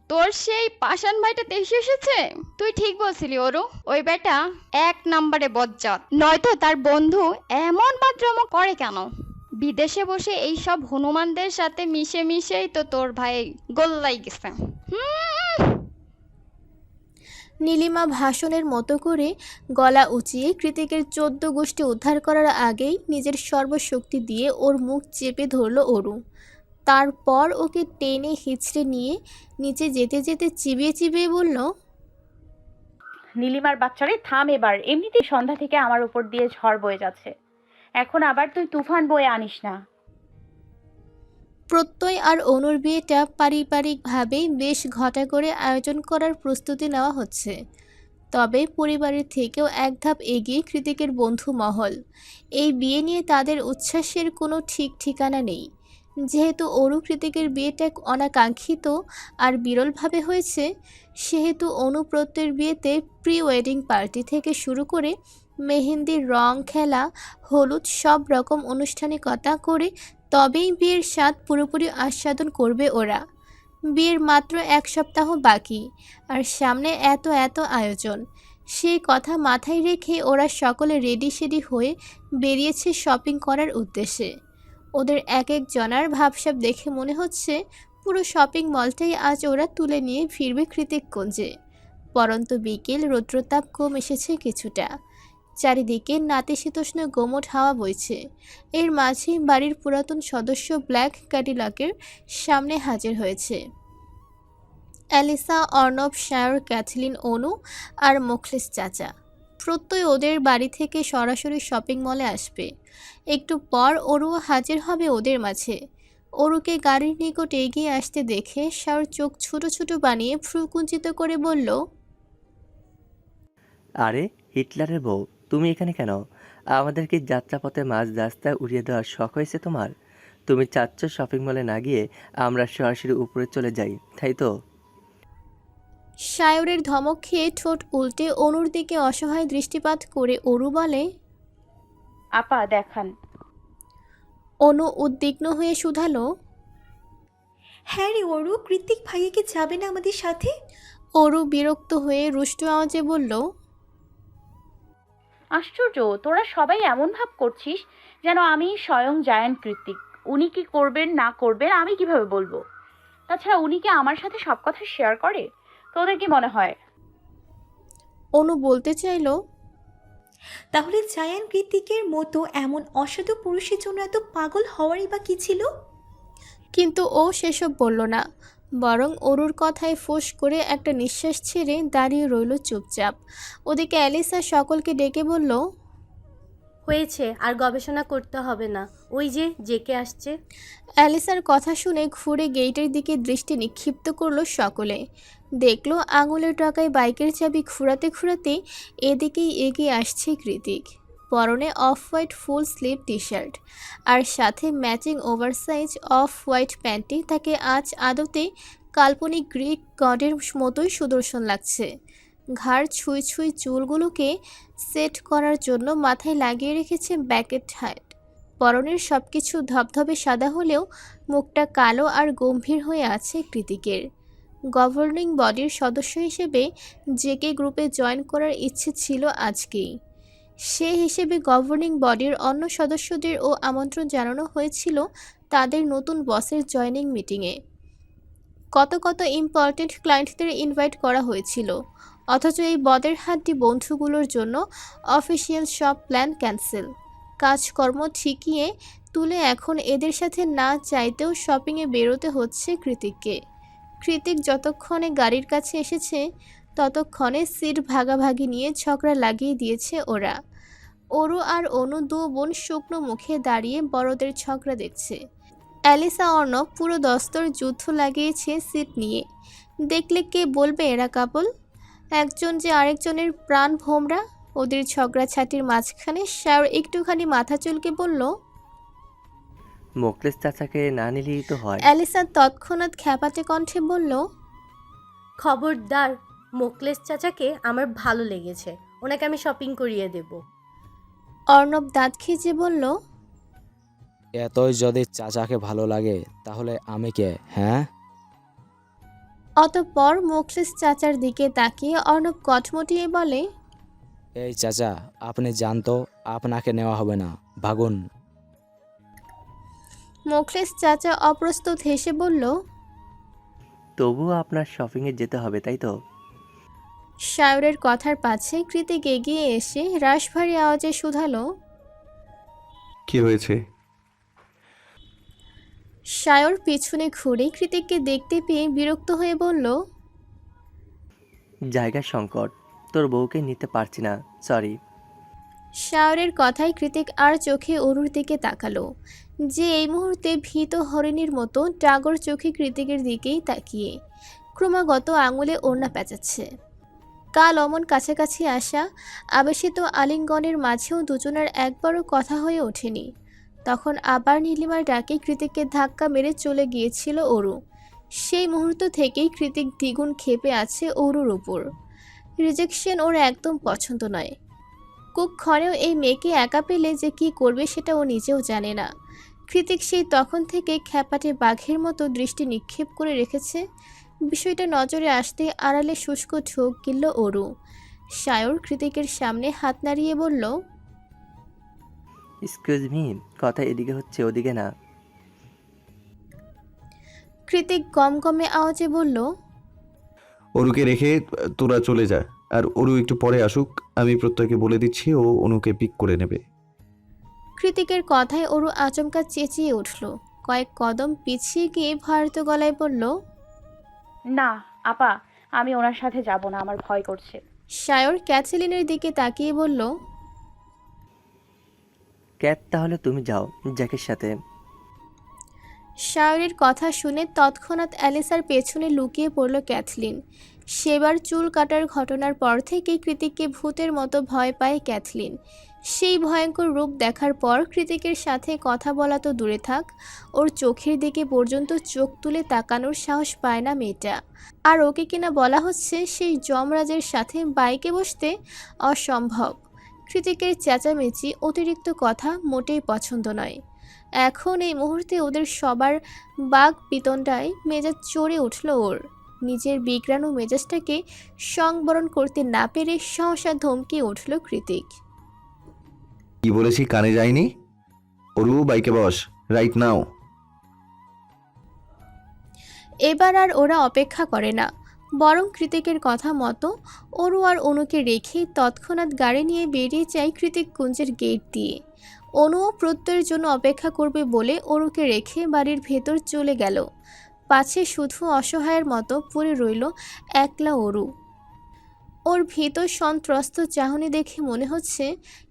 Speaker 7: তোর সেই পাষাণ ভাইটা দেশে এসেছে? তুই ঠিক বলছিলি ওরু, ওই বেটা এক নম্বরে বজ্জাত। নয়তো তার বন্ধু এমন বাদ্রম করে কেন? বিদেশে বসে এই সব হনুমানদের সাথে মিশে মিশেই তো তোর ভাই গোল্লাই গেছে।
Speaker 2: নীলিমা ভাষণের মতো করে গলা উঁচিয়ে কৃতিকের 14 গোষ্ঠী উদ্ধার করার আগেই নিজের সর্বশক্তি দিয়ে ওর মুখ চেপে ধরল অরু। তারপর ওকে টেনে হিঁচড়ে নিয়ে নিচে যেতে যেতে চিবিয়ে চিবিয়ে বলল,
Speaker 1: নীলিমার বাচ্চারে থাম এবার। এমনিতেই সন্ধ্যা থেকে আমার উপর দিয়ে ঝড় বয়ে যাচ্ছে, এখন আবার তুই তুফান বয়ে আনিস না।
Speaker 2: প্রত্যয় আর অনুর বিয়েটা পারিবারিকভাবেই বেশ ঘটা করে আয়োজন করার প্রস্তুতি নেওয়া হচ্ছে। তবে পরিবারের থেকেও এক ধাপ এগিয়ে কৃতিকের বন্ধু মহল। এই বিয়ে নিয়ে তাদের উচ্ছ্বাসের কোনো ঠিক ঠিকানা নেই। যেহেতু অরু কৃতিকের বিয়েটা অনাকাঙ্ক্ষিত আর বিরলভাবে হয়েছে, সেহেতু অনু প্রত্যয়ের বিয়েতে প্রি ওয়েডিং পার্টি থেকে শুরু করে মেহেন্দির রং খেলা, হলুদ সব রকম আনুষ্ঠানিকতা করে তবেই বিয়ের স্বাদ পুরোপুরি আস্বাদন করবে ওরা। বিয়ের মাত্র 1 সপ্তাহ বাকি, আর সামনে এত এত আয়োজন। সেই কথা মাথায় রেখে ওরা সকলে রেডি সেডি হয়ে বেরিয়েছে শপিং করার উদ্দেশ্যে। ওদের এক এক জনার ভাবসাব দেখে মনে হচ্ছে পুরো শপিং মলটাই আজ ওরা তুলে নিয়ে ফিরবে কৃতিকগঞ্জে। পরন্ত বিকেল, রৌদ্রতাপ কম এসেছে কিছুটা। চারিদিকে নাতিশীতোষ্ণ গোমট হাওয়া বইছে। এর মাঝেই বাড়ির পুরাতন সদস্য ব্ল্যাক ক্যাডিলাকের সামনে হাজির হয়েছে। অ্যালিসা, অর্ণব, শায়র, ক্যাথলিন, অনু আর মোখলেস চাচা। প্রত্যয় ওদের বাড়ি থেকে সরাসরি শপিং মলে আসবে। একটু পর অরুও হাজির হবে ওদের মাঝে। অরুকে গাড়ির নিকট এগিয়ে আসতে দেখে শায়র চোখ ছোট ছোট বানিয়ে ভ্রুকুঞ্চিত করে বলল,
Speaker 6: আরে হিটলারের বউ, তুমি এখানে কেন? আমাদেরকে যাত্রাপথে মাঝ রাস্তায় উড়িয়ে দেওয়ার শখ হয়েছে তোমার? তুমি চাচ্ছ শপিং মলে না গিয়ে আমরা সরাসরি উপরে চলে যাই, তাই তো?
Speaker 2: শায়রের ধমক খেয়ে ঠোঁট উল্টে অনুর দিকে অসহায় দৃষ্টিপাত করে অরু বলে,
Speaker 1: আপা দেখান।
Speaker 2: অনু উদ্বিগ্ন হয়ে শুধালো,
Speaker 9: হ্যাঁ রে অরু, কৃতিক ভাইয়া কি যাবে না আমাদের সাথে?
Speaker 2: অরু বিরক্ত হয়ে রুষ্ট আওয়াজে বলল,
Speaker 1: আশ্চর্য, তোরা সবাই এমন ভাব করছিস যেন আমি স্বয়ং জায়ান্ট কৃত্তিক। উনি কি করবেন না করবেন আমি কিভাবে বলবো? তাছাড়া উনি কি আমার সাথে সব কথা শেয়ার করে? তোদের কি মনে হয়?
Speaker 2: অনু বলতে চাইল,
Speaker 9: তাহলে জায়ান কৃতিকের মতো এমন অসাধু পুরুষের জন্য এত পাগল হওয়ারই বা কি ছিল?
Speaker 2: কিন্তু ও সেসব বলল না, বরং অরুর কথায় ফোঁস করে একটা নিঃশ্বাস ছেড়ে দাঁড়িয়ে রইল চুপচাপ। ওদিকে অ্যালিসা সকলকে ডেকে বলল,
Speaker 8: হয়েছে, আর গবেষণা করতে হবে না, ওই যে জেকে আসছে।
Speaker 2: অ্যালিসার কথা শুনে ঘুরে গেটের দিকে দৃষ্টি নিক্ষিপ্ত করলো সকলে। দেখলো আঙুলের টাকায় বাইকের চাবি ঘুরাতে ঘুরাতে এদিকেই এগিয়ে আসছে কৃতিক। পরনে off white full sleeve T shirt আর সাথে ম্যাচিং ওভারসাইজ অফ হোয়াইট প্যান্টে তাকে আজ আদতে কাল্পনিক গ্রিক গডের মতোই সুদর্শন লাগছে। ঘাড় ছুঁই ছুঁই চুলগুলোকে সেট করার জন্য মাথায় লাগিয়ে রেখেছে ব্যাকেট হ্যাট। পরনের সব কিছু ধবধবে সাদা হলেও মুখটা কালো আর গম্ভীর হয়ে আছে কৃতিকের। গভর্নিং বডির সদস্য হিসেবে জেকে গ্রুপে জয়েন করার ইচ্ছে ছিল আজকেই। সে হিসেবে গভর্নিং বডির অন্য সদস্যদেরও আমন্ত্রণ জানানো হয়েছিল তাদের নতুন বসের জয়েনিং মিটিংয়ে। কত কত ইম্পর্টেন্ট ক্লায়েন্টদের ইনভাইট করা হয়েছিল, অথচ এই বদের হাড্ডি বন্ধুগুলোর জন্য অফিসিয়াল সব প্ল্যান ক্যান্সেল। কাজকর্ম ঠিকিয়ে তুলে এখন এদের সাথে না চাইতেও শপিংয়ে বেরোতে হচ্ছে কৃতিককে। কৃতিক যতক্ষণে গাড়ির কাছে এসেছে ততক্ষণে সিট ভাগাভাগি নিয়ে ঝগড়া লাগিয়ে দিয়েছে ওরা। অরু আর অনু দু বোন শুকনো মুখে দাঁড়িয়ে বড়দের ঝগড়া দেখছে। অ্যালিসা অর্ণব পুরো দস্তর যুদ্ধ লাগিয়েছে সিট নিয়ে। দেখলে কে বলবে এরা কাপল? একজন যে আরেকজনের প্রাণ ভোমরা। ওদের ঝগড়াঝাটির মাঝখানে শাওর একটুখানি মাথা চুলকে বলল,
Speaker 6: মোকলেস চাচাকে না নিলেই তো হয়।
Speaker 2: অ্যালিসা তৎক্ষণাৎ খ্যাপাটে কণ্ঠে বলল,
Speaker 8: খবরদার, মোকলেস চাচাকে আমার ভালো লেগেছে, ওনাকে আমি শপিং করিয়ে দেব।
Speaker 2: অর্ণব দাঁত খিঁচে বলল,
Speaker 10: এতই যদি চাচাকে ভালো লাগে তাহলে আমি কে, হ্যাঁ?
Speaker 2: অতঃপর মোকলেস চাচার দিকে তাকিয়ে অর্ণব কটমটিয়ে বলে,
Speaker 10: এই চাচা, আপনি জানতো আপনাকে নেওয়া হবে না, ভাগুন।
Speaker 2: মোকলেস চাচা অপ্রস্তুত হেসে বলল,
Speaker 6: তবুও আপনার শপিংয়ে যেতে হবে, তাই তো?
Speaker 2: শায়রের কথার পাছে কৃতিক এগিয়ে এসে রাশভারী আওয়াজে শুধালো।
Speaker 3: কি হয়েছে?
Speaker 2: শায়র পিছনে ঘুরে কৃতিককে দেখতে পেয়ে বিরক্ত হয়ে বলল,
Speaker 6: জায়গার সংকট, তোর বউকে নিতে পারছি না, সরি।
Speaker 2: শায়রের কথায় কৃতিক আর চোখে অরুর দিকে তাকালো, যে এই মুহূর্তে ভীত হরিণীর মতো ডাগর চোখে কৃতিকের দিকেই তাকিয়ে ক্রমাগত আঙুলে ওড়না পেঁচাচ্ছে। কাল অমন কাছাকাছি আসা আবেশিত আলিঙ্গনের মাঝেও দুজনের একবারও কথা হয়ে ওঠেনি। তখন আবার নীলিমার ডাকে কৃতিককে ধাক্কা মেরে চলে গিয়েছিল অরু। সেই মুহূর্ত থেকেই কৃতিক দ্বিগুণ ক্ষেপে আছে অরুর উপর। রিজেকশন ওর একদম পছন্দ নয়। কুক্ষণেও এই মেয়েকে একা পেলে যে কি করবে সেটা ও নিজেও জানে না। কৃতিক সেই তখন থেকে খ্যাপাটে বাঘের মতো দৃষ্টি নিক্ষেপ করে রেখেছে। বিষয়টা নজরে আসতে আড়ালে শুষ্ক ঢোক গিলল অরু। শায়র কৃতিকের সামনে হাত নাড়িয়ে বলল,
Speaker 6: এক্সকিউজ মি, কথা এদিকে হচ্ছে, ওদিকে না।
Speaker 2: কৃতিক গমগমে আওয়াজে বলল,
Speaker 3: অরুকে রেখে তোরা চলে যা, আর অরু একটু পরে আসুক, আমি প্রত্যয়কে বলে দিচ্ছি ও অনুকে পিক করে নেবে।
Speaker 2: কৃতিকের কথায় অরু আচমকা চেঁচিয়ে উঠল। কয়েক কদম পিছিয়ে গিয়ে ভয়ার্ত গলায় বলল,
Speaker 1: না আপা, আমি ওনার সাথে যাব না, আমার ভয় করছে।
Speaker 2: শায়র ক্যাথলিনের দিকে তাকিয়ে বলল,
Speaker 6: ক্যাট, তাহলে তুমি যাও জ্যাকের সাথে।
Speaker 2: শায়রের কথা শুনে তৎক্ষণাৎ অ্যালিসার পেছনে লুকিয়ে পড়ল ক্যাথলিন। সেবার চুল কাটার ঘটনার পর থেকেই কৃতিককে ভূতের মতো ভয় পায় ক্যাথলিন। সেই ভয়ঙ্কর রূপ দেখার পর কৃতিকের সাথে কথা বলা তো দূরে থাক, ওর চোখের দিকে পর্যন্ত চোখ তুলে তাকানোর সাহস পায় না মেয়েটা। আর ওকে কিনা বলা হচ্ছে সেই যমরাজের সাথে বাইকে বসতে, অসম্ভব। কৃতিকের চেঁচামেচি, অতিরিক্ত কথা মোটেই পছন্দ নয়। এখন এই মুহূর্তে ওদের সবার বাঘ পিতনটায় মেজাজ চড়ে উঠল ওর। নিজের বিগ্রাণু মেজাজটাকে সংবরণ করতে না পেরে সহসা ধমকে উঠল কৃতিক।
Speaker 3: কি বলেছি কানে যায়নি? অরু, বাইকে বস, রাইট নাও।
Speaker 2: এবার আর ওরা অপেক্ষা করে না, বরং কৃতিকের কথা মতো অরু আর অনুকে রেখে তৎক্ষণাৎ গাড়ি নিয়ে বেরিয়ে যায় কৃতিক কুঞ্জের গেট দিয়ে। অনুও প্রত্যয়ের জন্য অপেক্ষা করবে বলে অরুকে রেখে বাড়ির ভেতর চলে গেল। পাছে শুধু অসহায়ের মতো পড়ে রইল একলা অরু। ওর ভীত সন্ত্রস্ত চাহনি দেখে মনে হচ্ছে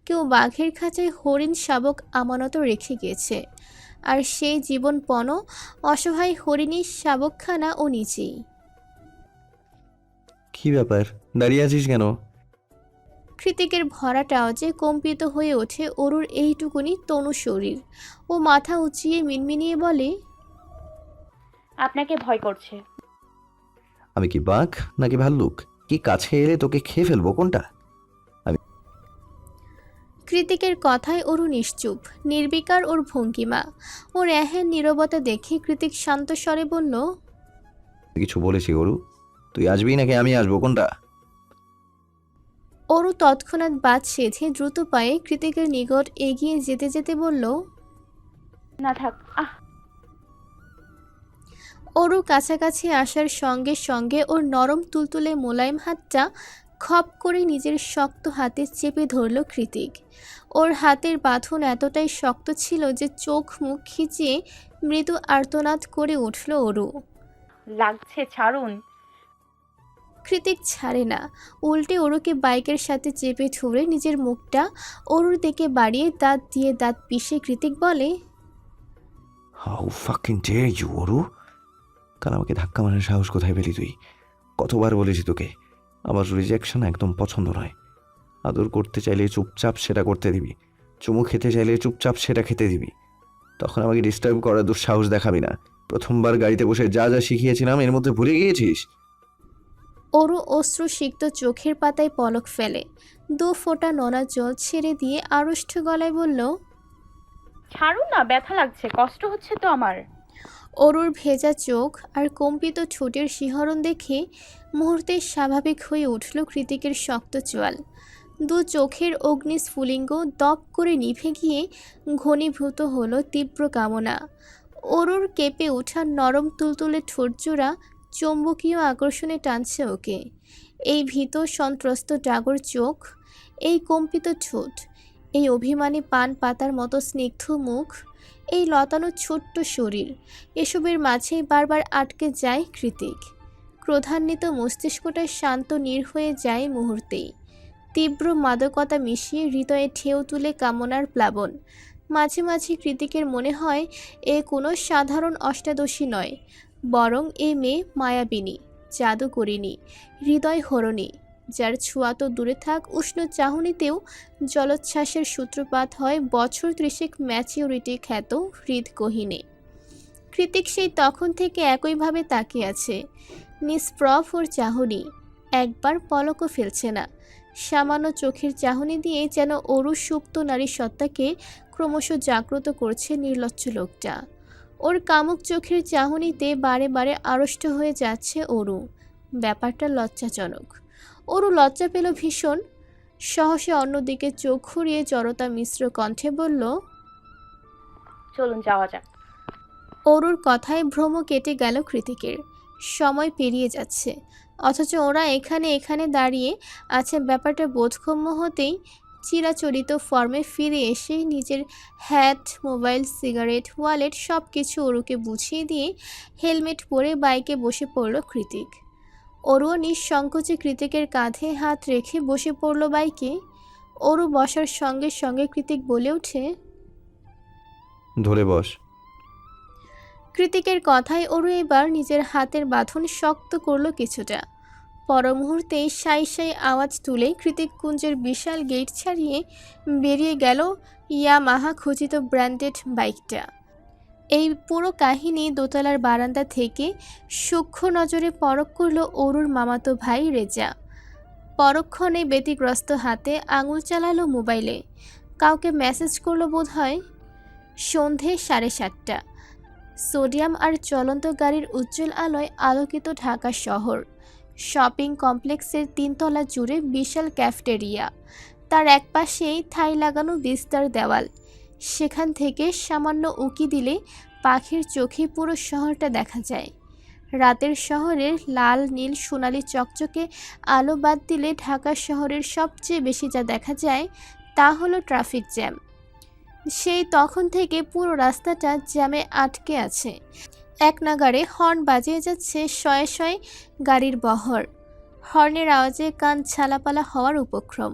Speaker 2: কেউ বাঘের খাঁচায় হরিণ শাবক আমানত রেখে গেছে, আর সেই জীবনপণ অসহায় হরিণী শাবকখানা ও নিচেই।
Speaker 3: কি ব্যাপার, দাঁড়িয়ে আছিস কেন?
Speaker 2: কৃতিকের ভরাটাও যে কম্পিত হয়ে ওঠে অরুর এইটুকুনি তনু শরীর। ও মাথা উঁচিয়ে মিনমিনিয়ে বলে,
Speaker 1: আপনাকে ভয় করছে।
Speaker 3: আমি কি বাঘ নাকি ভাল্লুক? কি কাছে এলে তোকে খেয়ে ফেলবো কোনটা?
Speaker 2: কৃতিকের কথায় অরু নিশ্চুপ, নির্বিকার ওর ভঙ্গিমা। ওর এহেন নীরবতা দেখে কৃতিক শান্ত স্বরে বলল,
Speaker 3: কিছু বলেছি অরু? তুই আসবি নাকি আমি আসবো, কোনটা?
Speaker 2: অরু তৎক্ষণাৎ বাদ সেধে দ্রুত পায়ে কৃতিকের নিকট এগিয়ে যেতে যেতে বলল,
Speaker 1: না থাক, আহ।
Speaker 2: ওরও কাছাকাছি আসার সঙ্গে সঙ্গে ওর নরম তুলতুলে মোলায়েম হাতটা খপ করে নিজের শক্ত হাতে চেপে ধরল কৃতিক। ওর হাতের বাঁধন এতটাই শক্ত ছিল যে চোখ মুখ খিচিয়ে মৃদু আর্তনাদ করে উঠল ওরু।
Speaker 1: লাগছে, ছাড়ুন।
Speaker 2: কৃতিক ছাড়ে না, উল্টে ওরুকে বাইকের সাথে চেপে ধরে নিজের মুখটা ওরুর দিকে বাড়িয়ে দাঁত দিয়ে দাঁত পিষে কৃতিক বলে,
Speaker 3: how fucking dare you Aru! কাল আমাকে ধাক্কা মারার সাহস কোথায় পেলি তুই? কতবার বলেছি তোকে আমার রিজেকশন একদম পছন্দ নয়। আদর করতে চাইলে চুপচাপ সেটা করতে দিবি, চুমু খেতে চাইলে চুপচাপ সেটা খেতে দিবি। তখন আমাকে ডিস্টার্ব করার দুঃসাহস দেখাবি না। প্রথমবার গাড়িতে বসে যা যা শিখিয়েছিলাম এর মধ্যে ভুলে গিয়েছিস?
Speaker 2: ওরু অশ্রুসিক্ত চোখের পাতায় পলক ফেলে, 2 ফোঁটা নোনা জল ছেড়ে দিয়ে আড়ষ্ট গলায় বলল,
Speaker 1: ছাড়ুন না, ব্যথা লাগছে, কষ্ট হচ্ছে তো আমার।
Speaker 2: অরুর ভেজা চোখ আর কম্পিত ঠোঁটের শিহরণ দেখে মুহূর্তে স্বাভাবিক হয়ে উঠল কৃতিকের শক্ত চোয়াল। 2 চোখের অগ্নিস্ফুলিঙ্গ দপ করে নিভে গিয়ে ঘনীভূত হলো তীব্র কামনা। অরুর কেঁপে ওঠা নরম তুলতুলে ঠোঁটজোড়া চৌম্বকীয় আকর্ষণে টানছে ওকে। এই ভীত সন্ত্রস্ত ডাগর চোখ, এই কম্পিত ঠোঁট, এই অভিমানী পান পাতার মতো স্নিগ্ধ মুখ, এই লতানো ছোট্ট শরীর, এসবের মাঝেই বারবার আটকে যায় কৃতিক। ক্রোধান্বিত মস্তিষ্কটা শান্ত নীর হয়ে যায় মুহূর্তেই। তীব্র মাদকতা মিশিয়ে হৃদয়ে ঢেউ তুলে কামনার প্লাবন। মাঝে মাঝে কৃতিকের মনে হয় এ কোনো সাধারণ অষ্টাদশী নয়, বরং এ মেয়ে মায়াবিনী, জাদুকরিণী, হৃদয় হরণী, যার ছোঁয়া তো দূরে থাক, উষ্ণ চাহনিতেও জলোচ্ছ্বাসের সূত্রপাত হয় বছর 30 ম্যাচিউরিটি খ্যাত হৃদগহীনে। কৃতিক সেই তখন থেকে একইভাবে তাকিয়ে আছে, নিষ্প্রভ ওর চাহনি, একবার পলকও ফেলছে না। সামান্য চোখের চাহনি দিয়ে যেন অরু সুপ্ত নারী সত্তাকে ক্রমশ জাগ্রত করছে নির্লজ্জ লোকটা। ওর কামুক চোখের চাহনিতে বারে বারে আড়ষ্ট হয়ে যাচ্ছে অরু। ব্যাপারটা লজ্জাজনক। অরু লজ্জা পেল ভীষণ। সহসা অন্যদিকে চোখ ঘুরিয়ে জড়তা মিশ্র কণ্ঠে বলল,
Speaker 1: চলুন যাওয়া যাক।
Speaker 2: অরুর কথায় ভ্রম কেটে গেল কৃতিকের। সময় পেরিয়ে যাচ্ছে, অথচ ওরা এখানে দাঁড়িয়ে আছে। ব্যাপারটা বোধগম্য হতেই চিরাচরিত ফর্মে ফিরে এসে নিজের হ্যাট, মোবাইল, সিগারেট, ওয়ালেট সব কিছু অরুকে বুঝিয়ে দিয়ে হেলমেট পরে বাইকে বসে পড়ল কৃতিক। অরুও নিঃসংকোচে কৃতিকের কাঁধে হাত রেখে বসে পড়ল বাইকে। অরু বসার সঙ্গে সঙ্গে কৃতিক বলে ওঠে,
Speaker 3: ধরে বস।
Speaker 2: কৃতিকের কথায় অরু এবার নিজের হাতের বাঁধন শক্ত করল কিছুটা। পর মুহূর্তেই সাই সাই আওয়াজ তুলে কৃতিক কুঞ্জের বিশাল গেট ছাড়িয়ে বেরিয়ে গেল ইয়ামাহা খচিত ব্র্যান্ডেড বাইকটা। এই পুরো কাহিনী দোতলার বারান্দা থেকে সূক্ষ্ম নজরে পরখ করল অরুর মামাতো ভাই রেজা। পরক্ষণে ব্যতিগ্রস্ত হাতে আঙুল চালালো মোবাইলে। কাউকে মেসেজ করলো বোধহয়। সন্ধে 7:30। সোডিয়াম আর চলন্ত গাড়ির উজ্জ্বল আলোয় আলোকিত ঢাকা শহর। শপিং কমপ্লেক্সের 3 তলা জুড়ে বিশাল ক্যাফটেরিয়া, তার একপাশেই ঠাঁই লাগানো বিস্তার দেওয়াল। সেখান থেকে সামান্য উঁকি দিলে পাখির চোখে পুরো শহরটা দেখা যায়। রাতের শহরের লাল নীল সোনালি চকচকে আলো বাদ দিলে ঢাকা শহরের সবচেয়ে বেশি যা দেখা যায় তা হলো ট্রাফিক জ্যাম। সেই তখন থেকে পুরো রাস্তাটা জ্যামে আটকে আছে। এক নাগাড়ে হর্ন বাজিয়ে যাচ্ছে শয়ে শয়ে গাড়ির বহর। হর্নের আওয়াজে কান ছালাপালা হওয়ার উপক্রম।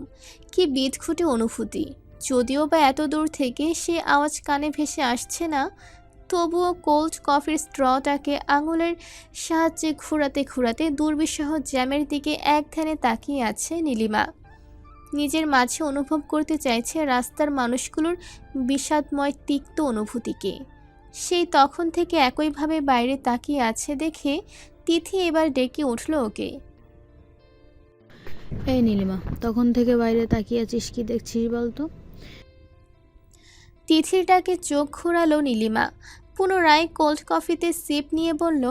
Speaker 2: কি বিদঘুটে অনুভূতি! যদিও বা এত দূর থেকে সে আওয়াজ কানে ভেসে আসছে না, তবুও কোল্ড কফির স্ট্রটাকে আঙুলের সাহায্যে ঘুরাতে ঘুরাতে দুর্বিষহ জ্যামের দিকে এক ধ্যানে তাকিয়ে আছে নীলিমা। নিজের মাঝে অনুভব করতে চাইছে রাস্তার মানুষগুলোর বিষাদময় তিক্ত অনুভূতিকে। সেই তখন থেকে একইভাবে বাইরে তাকিয়ে আছে দেখে তিথি এবার ডেকে উঠল ওকে।
Speaker 11: এই নীলিমা, তখন থেকে বাইরে তাকিয়ে আছিস, কি দেখছিস বলতো?
Speaker 2: তিথির ডাকে চোখ ঘোরালো নীলিমা। পুনরায় কোল্ড কফিতে সিপ নিয়ে বলল,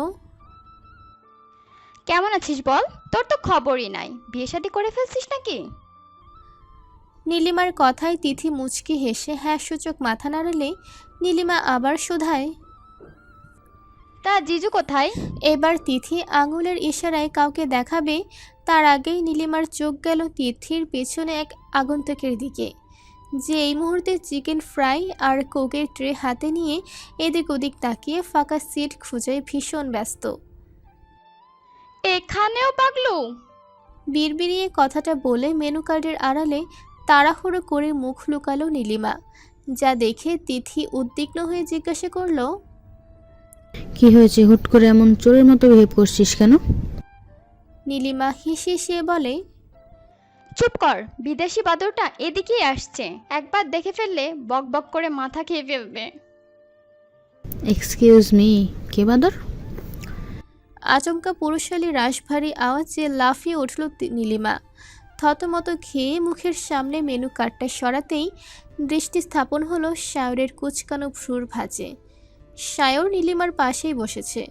Speaker 7: কেমন আছিস বল? তোর তো খবরই নাই, বিয়ে শাদী করে ফেলছিস নাকি?
Speaker 2: নীলিমার কথায় তিথি মুচকি হেসে হ্যাঁ সূচক মাথা নাড়ালে নীলিমা আবার শোধায়,
Speaker 7: তা জিজু কোথায়?
Speaker 2: এবার তিথি আঙুলের ইশারায় কাউকে দেখাবে তার আগেই নীলিমার চোখ গেল তিথির পেছনে এক আগন্তুকের দিকে, যে এই মুহূর্তে চিকেন ফ্রাই আর কোকের ট্রে হাতে নিয়ে এদিক ওদিক তাকিয়ে ফাঁকা সিট খুঁজে ভীষণ ব্যস্ত।
Speaker 7: এখানেও পাগলু?
Speaker 2: বিড়বিড়িয়ে কথাটা বলে মেনু কার্ডের আড়ালে তাড়াহুড়ো করে মুখ লুকালো নীলিমা, যা দেখে তিথি উদ্বিগ্ন হয়ে জিজ্ঞাসা করলো,
Speaker 11: কি হয়েছে, হুট করে এমন চোরের মতো বিহেভ করছিস কেন?
Speaker 2: নীলিমা হিসিয়ে বলে,
Speaker 7: চুপ কর, বিদেশি বাদরটা এদিকেই আসছে, একবার দেখে ফেললে বক বক করে মাথা খেয়ে ফেলবে।
Speaker 11: এক্সকিউজ মি, কে বাদর?
Speaker 2: আচমকা পুরুষালী রাশভারী আওয়াজে লাফিয়ে উঠল নীলিমা। থতমত খেয়ে মুখের সামনে মেনু কার্ডটা সরাতেই দৃষ্টি স্থাপন হলো সায়রের কুচকানো ভ্রুর ভাঁজে। সায়র নীলিমার পাশেই বসেছে,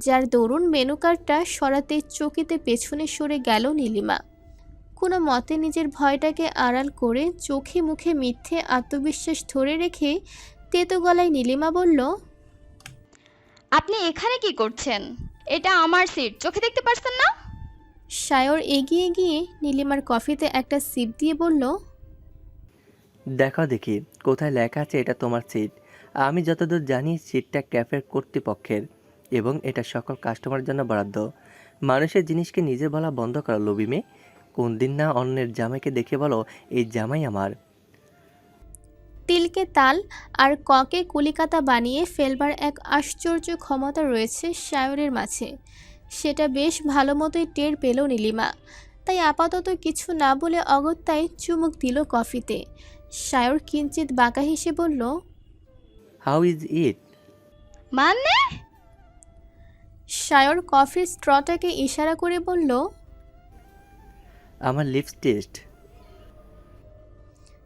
Speaker 2: যার দরুন মেনু কার্ডটা সরাতে চকিতে পেছনে সরে গেল নীলিমা। কোনো মতে নিজের ভয়টাকে আড়াল করে চোখে মুখে মিথ্যে আত্মবিশ্বাস ধরে রেখে তেতো গলায় নীলিমা বলল,
Speaker 7: আপনি এখানে কি করছেন? এটা আমার সিট, চোখে দেখতে পারছেন না?
Speaker 2: সায়র এগিয়ে গিয়ে নীলিমার কফিতে একটা সিপ দিয়ে বলল,
Speaker 6: দেখো দেখি কোথায় লেখা আছে এটা তোমার সিট। আমি যতদূর জানি সিটটা ক্যাফের কর্তৃপক্ষের এবং এটা সকল কাস্টমারের জন্য বরাদ্দ। মানুষের জিনিসকে নিজে বলা বন্ধ করো লোভী মেয়ে। কোন দিন না অন্যের জামাইকে দেখে বলো এই জামাই আমার।
Speaker 2: তিলকে তাল আর ককে কলিকাতা বানিয়ে ফেলবার এক আশ্চর্য ক্ষমতা রয়েছে সায়রের মাঝে, সেটা বেশ ভালো মতোই টের পেল নীলিমা। তাই আপাতত কিছু না বলে অগত্যায় চুমুক দিল কফিতে। সায়র কিঞ্চিত বাঁকা হেসে বলল,
Speaker 6: হাউ ইজ ইট?
Speaker 7: মানে?
Speaker 2: সায়র কফির স্ট্রটাকে ইশারা করে বলল,
Speaker 6: আমার লিপস টেস্ট।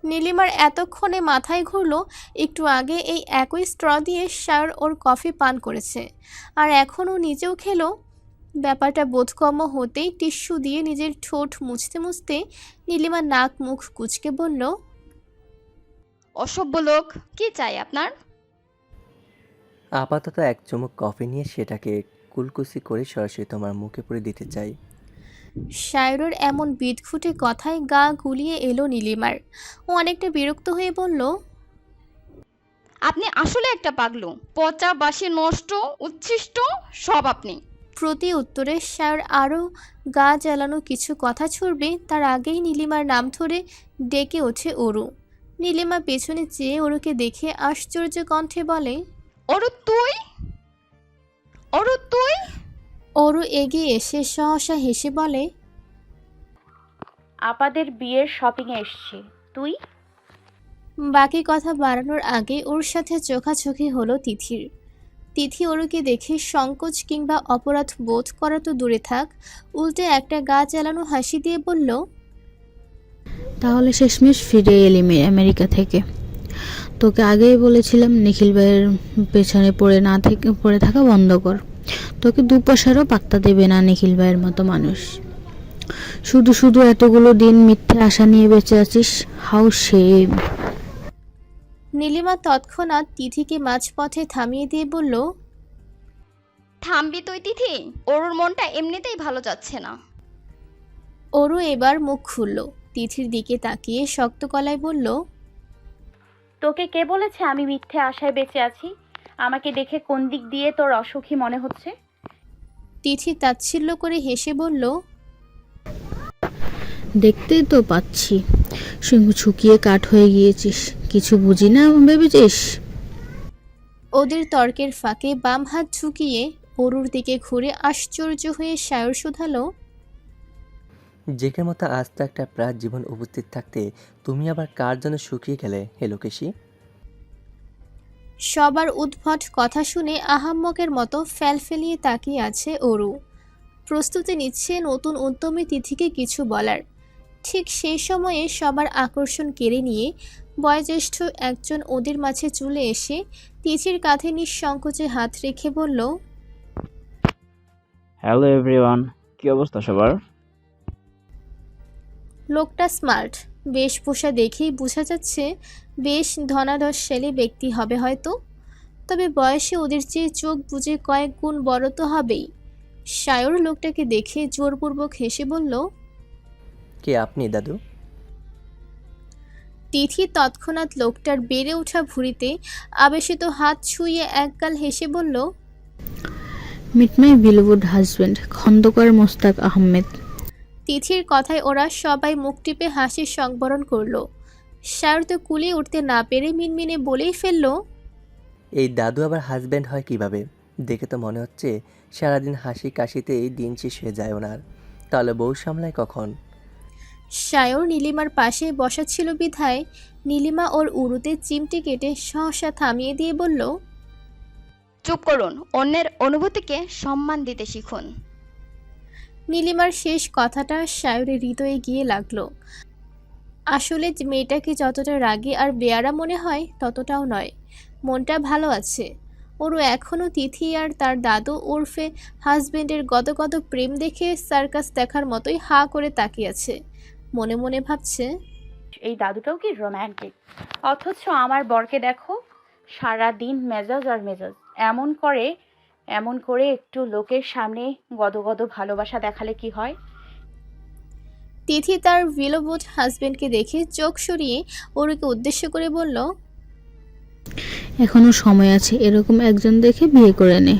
Speaker 2: নীলিমার এতক্ষণে মাথায় ঘুরলো একটু আগে এই একই স্ট্র দিয়ে সায়র ওর কফি পান করেছে, আর এখন ও নিজেও খেলো। ব্যাপারটা বোধগম্য হতেই টিস্যু দিয়ে নিজের ঠোঁট মুছতে মুছতে নীলিমা নাক মুখ কুঁচকে বলল,
Speaker 7: অসভ্য লোক, কি চাই আপনার?
Speaker 6: আপাতত এক চুমুক কফি নিয়ে সেটাকে কুলকুচি করে সরাসরি তোমার মুখে পুরে দিতে চাই।
Speaker 2: সায়রের এমন বিদঘুটে কথায় গা গুলিয়ে এলো নীলিমার। ও অনেকটা বিরক্ত হয়ে বলল,
Speaker 7: আপনি আসলে একটা পাগলু, পচা বাসি নষ্ট উচ্ছিষ্ট সব আপনি।
Speaker 2: প্রতি উত্তরে সায়র আরও গা জ্বালানো কিছু কথা ছুড়বে তার আগেই নীলিমার নাম ধরে ডেকে ওঠে অরু। নীলিমা পেছনে চেয়ে অরুকে দেখে আশ্চর্য কণ্ঠে বলে,
Speaker 7: অরু তুই? অরু তুই?
Speaker 2: অরু এগিয়ে এসে সহসা হেসে বলে,
Speaker 1: আপাদের বিয়ের শপিংয়ে এসছি। তুই?
Speaker 2: বাকি কথা বাড়ানোর আগে ওর সাথে চোখাচোখি হলো তিথির। তিথি অরুকে দেখে সংকোচ কিংবা অপরাধ বোধ করা তো দূরে থাক, উল্টে একটা গা জ্বালানো হাসি দিয়ে বলল,
Speaker 11: তাহলে শেষমেশ ফিরে এলি আমেরিকা থেকে। তোকে আগেই বলেছিলাম নিখিল ভাইয়ের পেছনে পড়ে থাকা বন্ধ কর। তোকে দু পয়সারও পাত্তা দেবে না নিখিল ভাইয়ের মতো মানুষ। শুধু শুধু এতগুলো দিন মিথ্যে আশা নিয়ে বেঁচে আছিস। How shame.
Speaker 2: নীলিমা তৎক্ষণাৎ তিথিকে মাঝপথে থামিয়ে দিয়ে বলল,
Speaker 7: থামবি তুই তিথি? অরুর মনটা এমনিতেই ভালো যাচ্ছে না।
Speaker 2: অরু এবার মুখ খুলল, তিথির দিকে তাকিয়ে শক্ত গলায় বলল,
Speaker 1: তোকে কে বলেছে আমি মিথ্যে আশায় বেঁচে আছি? আমাকে দেখে কোন দিক দিয়ে তোর অসুখী মনে হচ্ছে?
Speaker 2: তিথি তাচ্ছিল্য করে হেসে বলল,
Speaker 11: দেখতেই তো পাচ্ছি শুকিয়ে কাঠ হয়ে গিয়েছিস। কিছু বুঝি না ভেবেছিস?
Speaker 2: ওদের তর্কের ফাঁকে বাম হাত ঝুঁকিয়ে অরুর দিকে ঘুরে আশ্চর্য হয়ে সায়র শুধালো,
Speaker 6: জেকের মতো আজ তো একটা প্রায় জীবন উপস্থিত থাকতে তুমি আবার কার জন্য শুকিয়ে গেলে হে লোকেশি?
Speaker 2: সবার উদ্ভট কথা শুনে আহাম্মকের মতো ফেলিয়ে তাকিয়ে আছে অরু, প্রস্তুতি নিচ্ছে নতুন উদ্যমী তিথিকে কিছু বলার। ঠিক সেই সময়ে সবার আকর্ষণ কেড়ে নিয়ে বয়োজ্যেষ্ঠ একজন ওদের মাঝে চলে এসে তিথির কাঁধে নিঃসংকোচে হাত রেখে বলল,
Speaker 12: হ্যালো এভরিওয়ান, কি অবস্থা সবার?
Speaker 2: লোকটা স্মার্ট, বেশভূষা দেখেই বোঝা যাচ্ছে বেশ ধনাঢ্যশালী ব্যক্তি হবে হয়তো। তবে বয়সে ওদের চেয়ে চোখ বুজে কয়েক গুণ বড় তো হবেই। সায়র লোকটাকে দেখে জোরপূর্বক হেসে বলল।
Speaker 6: কে আপনি দাদু?
Speaker 2: তিথি তৎক্ষণাৎ লোকটার বেড়ে ওঠা ভুঁড়িতে আবেশিত হাত ছুঁয়ে একগাল হেসে বলল।
Speaker 11: Meet my beloved husband Khondokar Mostak Ahmed.
Speaker 2: তিথির কথায় ওরা সবাই মুখ টিপে হাসির সংবরণ করলো। সায়র তো কুলিয়ে উঠতে না পেরে মিনমিনে বলেই ফেলল।
Speaker 6: এই দাদু আবার হাজব্যান্ড হয় কিভাবে? দেখে তো মনে হচ্ছে সারাদিন হাসি কাশিতেই দিন শেষ হয়ে যায় ওনার। তাহলে বউ সামলায় কখন?
Speaker 2: সায়র নীলিমার পাশে বসা ছিল বিধায় নীলিমা ওর উরুতে চিমটি কেটে সহসা থামিয়ে দিয়ে বলল।
Speaker 7: চুপ করুন, অন্যের অনুভূতিকে সম্মান দিতে শিখুন।
Speaker 2: নীলিমার শেষ কথাটা সায়রের হৃদয়ে গিয়ে লাগলো। আসলে মেয়েটাকে যতটা রাগী আর বেয়ারা মনে হয় ততটাও নয়, মনটা ভালো আছে। ওরও এখনও তিথি আর তার দাদু ওরফে হাজবেন্ডের গদগদ প্রেম দেখে সার্কাস দেখার মতোই হা করে তাকিয়ে আছে। মনে মনে ভাবছে,
Speaker 1: এই দাদুটাও কি রোম্যান্টিক, অথচ আমার বরকে দেখো সারা দিন মেজাজ আর মেজাজ। এমন করে একটু লোকের সামনে গদগদ ভালোবাসা দেখালে কি হয়?
Speaker 2: তিথি তার বিলবোধ হাজবেন্ডকে দেখে চোখ সরিয়ে ওরকে উদ্দেশ্য করে বলল।
Speaker 11: এখনো সময় আছে, এরকম একজন দেখে বিয়ে করে নে।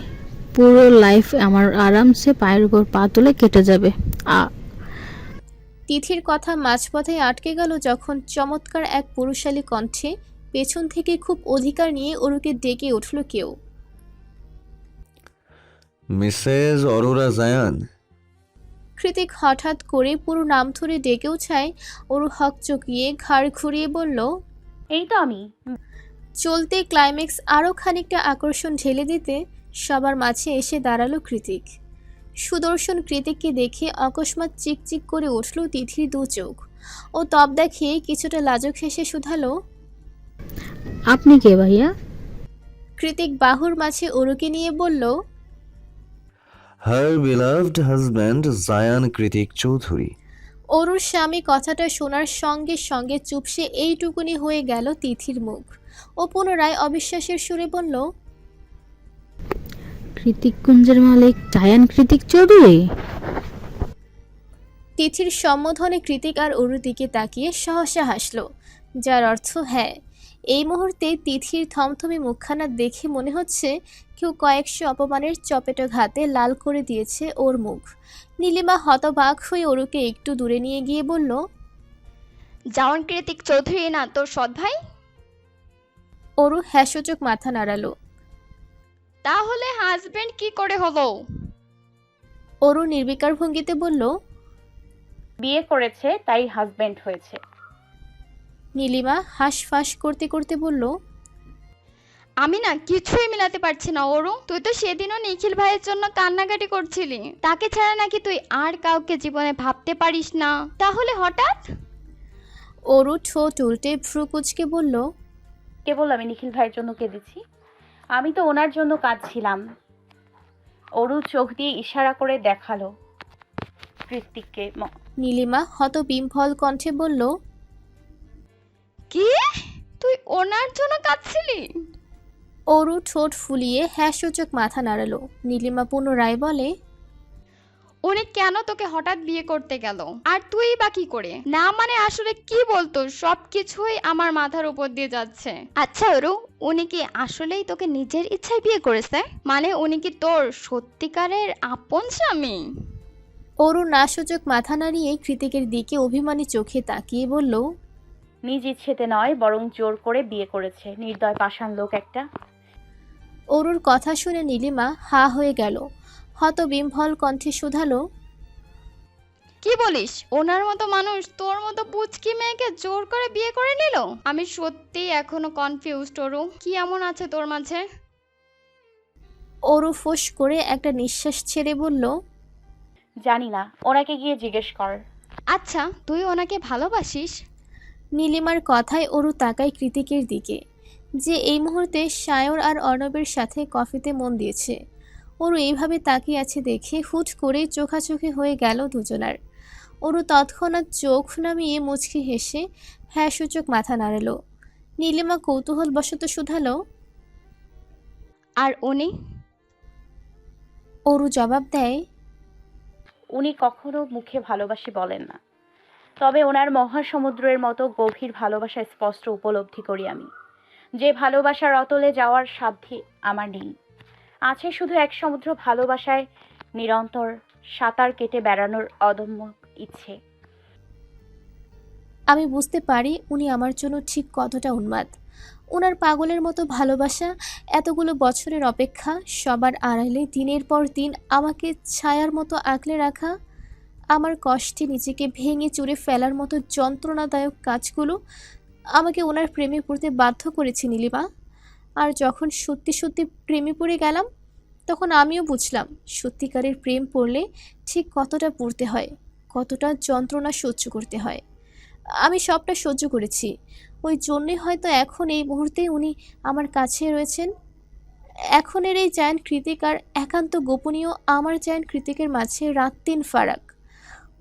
Speaker 11: পুরো লাইফ আমার আরামসে পায়ের উপর পা তুলে কেটে যাবে।
Speaker 2: তিথির কথা মাঝপথে আটকে গেল যখন চমৎকার এক পুরুষালী কণ্ঠে পেছন থেকে খুব অধিকার নিয়ে ওরকে ডেকে উঠল কেউ।
Speaker 3: মিসেস অরোরা জায়ান।
Speaker 2: কৃতিক হঠাৎ করে পুরো নাম ধরে ডেকে উঠায় ওর হক চকিয়ে ঘাড় ঘুরিয়ে বলল।
Speaker 1: এই তো আমি।
Speaker 2: চলতে ক্লাইম্যাক্স আরও খানিকটা আকর্ষণ ঢেলে দিতে সবার মাঝে এসে দাঁড়ালো কৃতিক। সুদর্শন কৃতিককে দেখে অকস্মাৎ চিকচিক করে উঠল তিথির দু চোখ। ও তব দেখে কিছুটা লাজুক হেসে শুধালো।
Speaker 11: আপনি কে ভাইয়া?
Speaker 2: কৃতিক বাহুর মাঝে ওরুকে নিয়ে বলল।
Speaker 3: হার বিলাভড হাজব্যান্ড জায়ান কৃতিক চৌধুরী।
Speaker 2: অরুর স্বামী কথাটা শোনার সঙ্গে সঙ্গে চুপসে এইটুকুনি হয়ে গেল তিথির মুখ। ও পুনরায় অবিশ্বাসের সুরে বলল।
Speaker 11: কৃতিক কুঞ্জের মালিক জায়ান কৃতিক চৌধুরী?
Speaker 2: তিথির সম্বোধনে কৃতিক আর অরুর দিকে তাকিয়ে সহসা হাসল, যার অর্থ হ্যাঁ। এই মুহূর্তে তিথির থমথমে মুখখানা দেখে মনে হচ্ছে কেউ কয়েকশো অপমানের চপেটাঘাতে লাল করে দিয়েছে ওর মুখ। নীলিমা হতবাক হয়ে অরুকে একটু দূরে নিয়ে গিয়ে বলল।
Speaker 7: জাওয়ান কৃতিক চৌধুরী না তোর সৎ ভাই?
Speaker 2: অরু হ্যাসূচক মাথা নাড়ালো।
Speaker 7: তাহলে হাজবেন্ড কি করে হলো?
Speaker 2: অরু নির্বিকার ভঙ্গিতে বলল।
Speaker 1: বিয়ে করেছে তাই হাজবেন্ড হয়েছে।
Speaker 2: নীলিমা হাঁসফাঁস করতে করতে বলল।
Speaker 7: আমি না কিছুই মিলাতে পারছি না ওরু। তুই তো সেদিনও নিখিল ভাইয়ের জন্য কান্নাকাটি করছিলি, তাকে ছাড়া নাকি তুই আর কাউকে জীবনে ভাবতে পারিস না, তাহলে হঠাৎ?
Speaker 2: অরু ঠোঁট উল্টে ভ্রু কুচকে বলল।
Speaker 1: কেবল আমি নিখিল ভাইয়ের জন্য কেঁদেছি, আমি তো ওনার জন্য কাঁদছিলাম। অরু চোখ দিয়ে ইশারা করে দেখালো কৃতিককে।
Speaker 2: নীলিমা হতবিহ্বল কণ্ঠে বলল।
Speaker 7: কি? তুই ওনার জন্য কাঁদছিলি?
Speaker 2: অরু ঠোঁট ফুলিয়ে হ্যাসূচক মাথা নাড়ালো। নীলিমা পুনরায় বলে।
Speaker 7: উনি কেন তোকে হঠাৎ বিয়ে করতে গেল, আর তুই বা কি করে? না মানে আসলে কি বলতো, সবকিছুই আমার মাথার উপর দিয়ে যাচ্ছে। আচ্ছা ওরু, উনি কি আসলেই তোকে নিজের ইচ্ছায় বিয়ে করেছে? মানে উনি কি তোর সত্যিকারের আপন স্বামী?
Speaker 2: অরু নাসূচক মাথা নাড়িয়ে কৃতিকের দিকে অভিমানী চোখে তাকিয়ে বলল।
Speaker 1: নিজ ইচ্ছেতে নয়, বরং জোর করে বিয়ে করেছে, নির্দয় পাষাণ লোক একটা।
Speaker 2: অরুর কথা শুনে নীলিমা হা হয়ে গেল। হতবিহ্বল কণ্ঠে শুধালো।
Speaker 7: কি বলিস? ওনার মতো মানুষ তোর মতো পুচকি মেয়েকে জোর করে বিয়ে করে নিল? আমি সত্যি এখনো কনফিউজড ওরু, কি এমন আছে তোর মাঝে?
Speaker 2: অরু ফোঁস করে একটা নিঃশ্বাস ছেড়ে বলল।
Speaker 1: জানি না, ওনাকে গিয়ে জিজ্ঞেস কর।
Speaker 7: আচ্ছা তুই ওনাকে ভালোবাসিস?
Speaker 2: নীলিমার কথায় অরু তাকায় কৃতিকের দিকে, যে এই মুহূর্তে সায়র আর অর্ণবের সাথে কফিতে মন দিয়েছে। অরু এইভাবে তাকিয়ে আছে দেখে হুট করে চোখাচোখি হয়ে গেল দুজনার। অরু তৎক্ষণাৎ চোখ নামিয়ে মুচকি হেসে হ্যাঁ সূচক মাথা নাড়ালো। নীলিমা কৌতূহল বশত শুধালো।
Speaker 7: আর উনি?
Speaker 2: অরু জবাব দেয়,
Speaker 1: উনি কখনো মুখে ভালোবাসি বলেন না, তবে ওনার মহাসমুদ্রের মতো গভীর ভালোবাসা স্পষ্ট উপলব্ধি করি আমি। যে ভালোবাসার অতলে যাওয়ার সাধ্যি আমার নেই, আছে শুধু এক সমুদ্র ভালোবাসায় নিরন্তর সাঁতার কেটে বেড়ানোর অদম্য ইচ্ছে।
Speaker 2: আমি বুঝতে পারি উনি আমার জন্য ঠিক কতটা উন্মাদ। ওনার পাগলের মতো ভালোবাসা, এতগুলো বছরের অপেক্ষা, সবার আড়ালে দিনের পর দিন আমাকে ছায়ার মতো আঁকলে রাখা, আমার কষ্টে নিজেকে ভেঙে চুরে ফেলার মতো যন্ত্রণাদায়ক কাজগুলো আমাকে ওনার প্রেমে পড়তে বাধ্য করেছে নীলিমা। আর যখন সত্যি সত্যি প্রেমে পড়ে গেলাম, তখন আমিও বুঝলাম সত্যিকারের প্রেম পড়লে ঠিক কতটা পড়তে হয়, কতটা যন্ত্রণা সহ্য করতে হয়। আমি সবটা সহ্য করেছি, ওই জন্যই হয়তো এখন এই মুহূর্তে উনি আমার কাছে রয়েছেন। এখনের এই জায়ান্ট কৃতিক আর একান্ত গোপনীয় আমার জায়ান্ট কৃতিকের মাঝে রাত দিন ফারাক।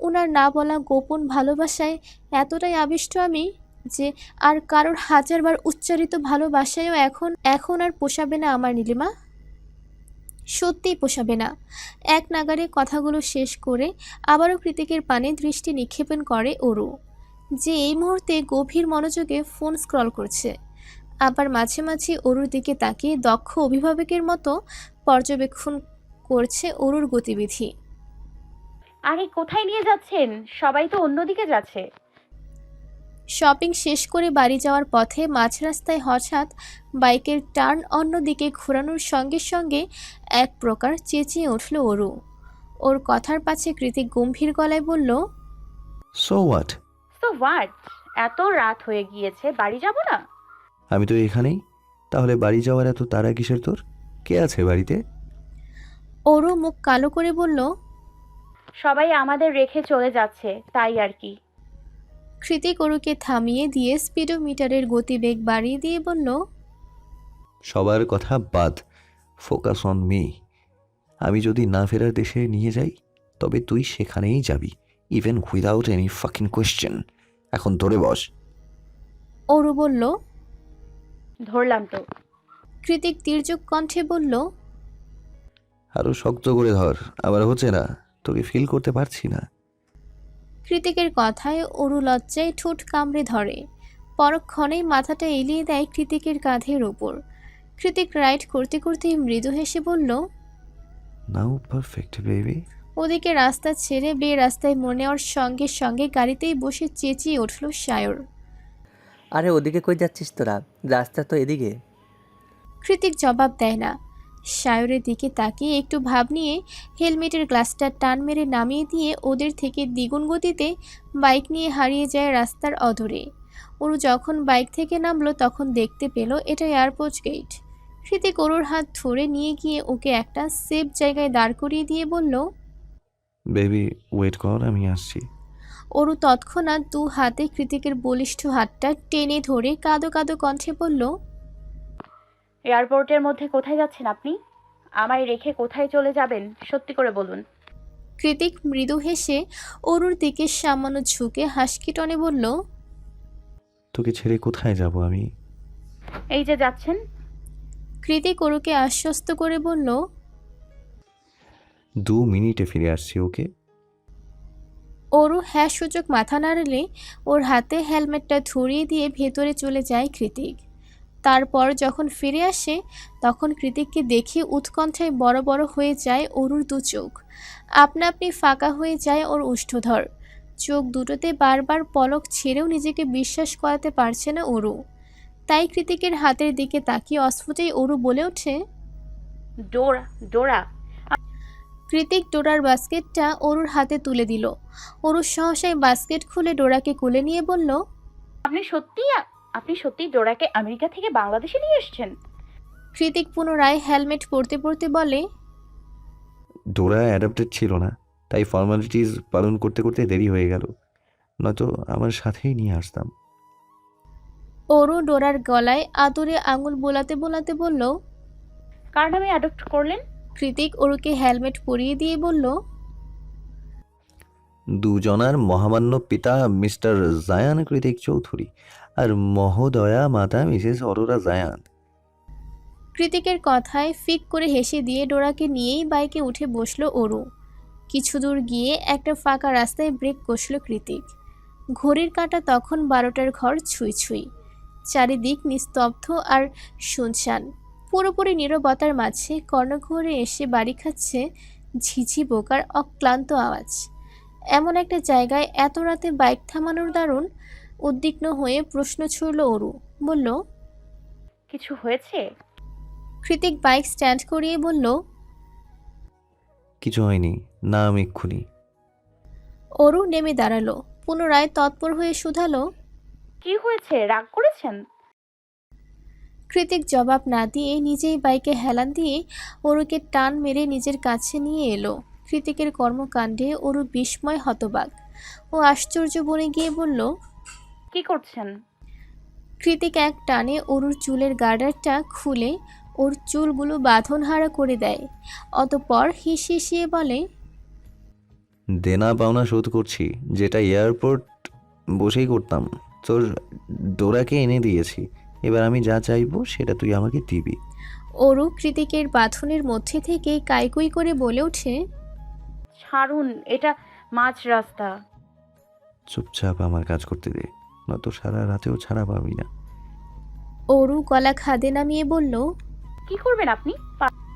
Speaker 2: ওনার না বলা গোপন ভালোবাসায় এতটাই আবিষ্ট আমি যে আর কারোর হাজারবার উচ্চারিত ভালোবাসায়ও এখন আর পোষাবে না আমার নীলিমা, সত্যিই পোষাবে না। এক নাগারে কথাগুলো শেষ করে আবারও কৃতিকের পানে দৃষ্টি নিক্ষেপণ করে অরু, যে এই মুহূর্তে গভীর মনোযোগে ফোন স্ক্রল করছে। আবার মাঝে মাঝে অরুর দিকে তাকিয়ে দক্ষ অভিভাবকের মতো পর্যবেক্ষণ করছে অরুর গতিবিধি।
Speaker 1: আরে কোথায় নিয়ে যাচ্ছেন? সবাই তো অন্যদিকে যাচ্ছে।
Speaker 2: শপিং শেষ করে বাড়ি যাওয়ার পথে মাঝ রাস্তায় হঠাৎ বাইকের টার্ন অন্যদিকে ঘোরানোর সঙ্গে সঙ্গে এক প্রকার চেঁচিয়ে উঠল অরু। ওর কথার পাছে কৃতিক গম্ভীর গলায় বলল,
Speaker 3: সো হোয়াট?
Speaker 1: তো হোয়াট? এত রাত হয়ে গিয়েছে, বাড়ি যাব না?
Speaker 3: আমি তো এখানেই, তাহলে বাড়ি যাওয়ার এত তাড়া কিসের তোর? কে আছে বাড়িতে?
Speaker 2: অরু মুখ কালো করে বলল,
Speaker 1: সবাই আমাদের রেখে চলে যাচ্ছে, তাই আর কি।
Speaker 2: কৃতিক অরুকে থামিয়ে দিয়ে স্পিডোমিটারের গতিবেগ বাড়িয়ে দিয়ে বলল,
Speaker 3: সবার কথা বাদ, ফোকাস অন মি। আমি যদি না ফেরার দেশে নিয়ে যাই, তবে তুই সেখানেই যাবি, even without any fucking question. এখন ধরে বস।
Speaker 2: অরু বলল,
Speaker 1: ধরলাম তো।
Speaker 2: কৃতিক তির্যক কণ্ঠে বলল,
Speaker 3: আরো শক্ত করে ধর, আবার হচ্ছে না, তোকে ফিল করতে পারছি না।
Speaker 2: কৃতিকের কথায় অরু লজ্জায় ঠোঁট কামড়ে ধরে, পরক্ষণেই মাথাটা এলিয়ে দেয় কৃতিকের কাঁধের ওপর। কৃতিক রাইড করতে করতে মৃদু হেসে বলল,
Speaker 3: নাও পারফেক্ট বেবি।
Speaker 2: ওদিকে রাস্তা ছেড়ে বে রাস্তায় মোড় নেওয়ার সঙ্গে সঙ্গে গাড়িতেই বসে চেঁচিয়ে উঠল সায়র।
Speaker 6: আরে ওদিকে কই যাচ্ছিস তোরা? রাস্তা তো এদিকে।
Speaker 2: কৃতিক জবাব দেয় না। সায়রের দিকে তাকিয়ে একটু ভাব নিয়ে হেলমেটের গ্লাসটা টান মেরে নামিয়ে দিয়ে ওদের থেকে দ্বিগুণ গতিতে বাইক নিয়ে হারিয়ে যায় রাস্তার অধরে। ওরু যখন বাইক থেকে নামলো তখন দেখতে পেল এটা এয়ারপোর্ট গেট। কৃতিক অরুর হাত ধরে নিয়ে গিয়ে ওকে একটা সেফ জায়গায় দাঁড় করিয়ে দিয়ে বলল,
Speaker 3: বেবি ওয়েট কর, আমি আসছি।
Speaker 2: অরু তৎক্ষণাৎ দু হাতে কৃতিকের বলিষ্ঠ হাতটা টেনে ধরে কাঁদো কাঁদো কণ্ঠে বলল,
Speaker 1: এয়ারপোর্টের মধ্যে কোথায় যাচ্ছেন আপনি? আমায় রেখে কোথায় চলে যাবেন সত্যি করে বলুন।
Speaker 2: কৃতিক মৃদু হেসে অরুর দিকে সামান্য ঝুঁকে হাসকি টনে বলল,
Speaker 3: তোকে ছেড়ে কোথায় যাব আমি?
Speaker 1: এই যে যাচ্ছেন।
Speaker 2: কৃতিক অরুকে আশ্বস্ত করে বলল,
Speaker 3: 2 মিনিটে ফিরে আসছি, ওকে?
Speaker 2: অরু হ্যাঁ সূচক মাথা নাড়লে ওর হাতে হেলমেটটা ধরিয়ে দিয়ে ভেতরে চলে যায় কৃতিক। তারপর যখন ফিরে আসে তখন কৃতিককে দেখে উৎকণ্ঠায় বড় বড় হয়ে যায় অরুর দু চোখ। আপনা আপনি ফাঁকা হয়ে যায় ওর ওষ্ঠধর। চোখ দুটোতে বারবার পলক ছেড়েও নিজেকে বিশ্বাস করাতে পারছে না অরু। তাই কৃতিকের হাতের দিকে তাকিয়ে অস্ফুটেই অরু বলে ওঠে,
Speaker 1: ডোরা ডোরা।
Speaker 2: কৃতিক ডোরার বাস্কেটটা অরুর হাতে তুলে দিল। অরু সহসায় বাস্কেট খুলে ডোরাকে কোলে নিয়ে বলল,
Speaker 1: আপনি সত্যি ডোরাকে আমেরিকা থেকে বাংলাদেশে নিয়ে এসেছেন?
Speaker 2: কৃতিক পুনরায় হেলমেট পরতে পরতে বলে,
Speaker 3: ডোরা অ্যাডাপ্টেড ছিল না, তাই ফর্মালিটিস পালন করতে করতে দেরি হয়ে গেল, নয়তো আমার সাথেই নিয়ে আসতাম।
Speaker 2: অরু ডোরার গলায় আদরে আঙুল বোলাতে বোলাতে বলল,
Speaker 1: কার নামে অ্যাডপ্ট করলেন?
Speaker 2: কৃতিক অরুকে হেলমেট পরিয়ে দিয়ে বলল,
Speaker 3: দুজনার মহামান্য পিতা মিস্টার জায়ান কৃতিক চৌধুরী আর মহোদয়া মাতা মিসেস অরোরা জায়ান।
Speaker 2: কৃতিকের কথায় ফিক করে হেসে দিয়ে ডোরাকে নিয়েই বাইকে উঠে বসলো অরু। কিছু দূর গিয়ে একটা ফাঁকা রাস্তায় ব্রেক কষল কৃতিক। ঘড়ির কাঁটা তখন 12টার ঘর ছুঁই ছুঁই। চারিদিক নিস্তব্ধ আর শুনশান। পুরোপুরি নীরবতার মাঝে কর্ণঘরে এসে বাড়ি খাচ্ছে ঝিঝি পোকার অক্লান্ত আওয়াজ। এমন একটা জায়গায় এত রাতে বাইক থামানোর দারুণ উদ্বিগ্ন হয়ে প্রশ্ন ছুড়ল অরু। বলল,
Speaker 1: কিছু হয়েছে?
Speaker 2: কৃতিক বাইক স্ট্যান্ড করিয়ে বলল,
Speaker 3: কিছু হয়নি, না আমি এক্ষুনি।
Speaker 2: অরু নেমে দাঁড়ালো। পুনরায় তৎপর হয়ে শুধালো,
Speaker 1: কি হয়েছে? রাগ করেছেন?
Speaker 2: কৃতিক জবাব না দিয়ে নিজেই বাইকে হেলান দিয়ে অরুকে টান মেরে নিজের কাছে নিয়ে এলো। কৃতিকের কর্মকাণ্ডে অরু বিস্ময় হতবাক ও আশ্চর্য বনে গিয়ে বলল,
Speaker 1: কি করছেন?
Speaker 2: কৃতিক এক টানে অরুর চুলের গার্ডারটা খুলে ওর চুলগুলো বাঁধনহারা করে দেয়। অতঃপর হিসিয়ে বলে,
Speaker 3: দেনা পাওনা শোধ করছি, যেটা এয়ারপোর্ট বসেই করতাম। তোর ডোরাকে এনে দিয়েছি, এবার আমি যা চাইবো সেটা তুই আমাকে দিবি।
Speaker 2: অরু কৃতিকের বাঁধনের মধ্যে থেকে কাইকুই করে বলে ওঠে,
Speaker 1: ছাড়ুন, এটা মাঝ রাস্তা।
Speaker 3: চুপচাপ আমার কাজ করতে দে, নয়তো সারা রাতেও ছাড়া পাবি না।
Speaker 2: অরু গলা খাদে নামিয়ে বলল,
Speaker 1: কি করবেন আপনি?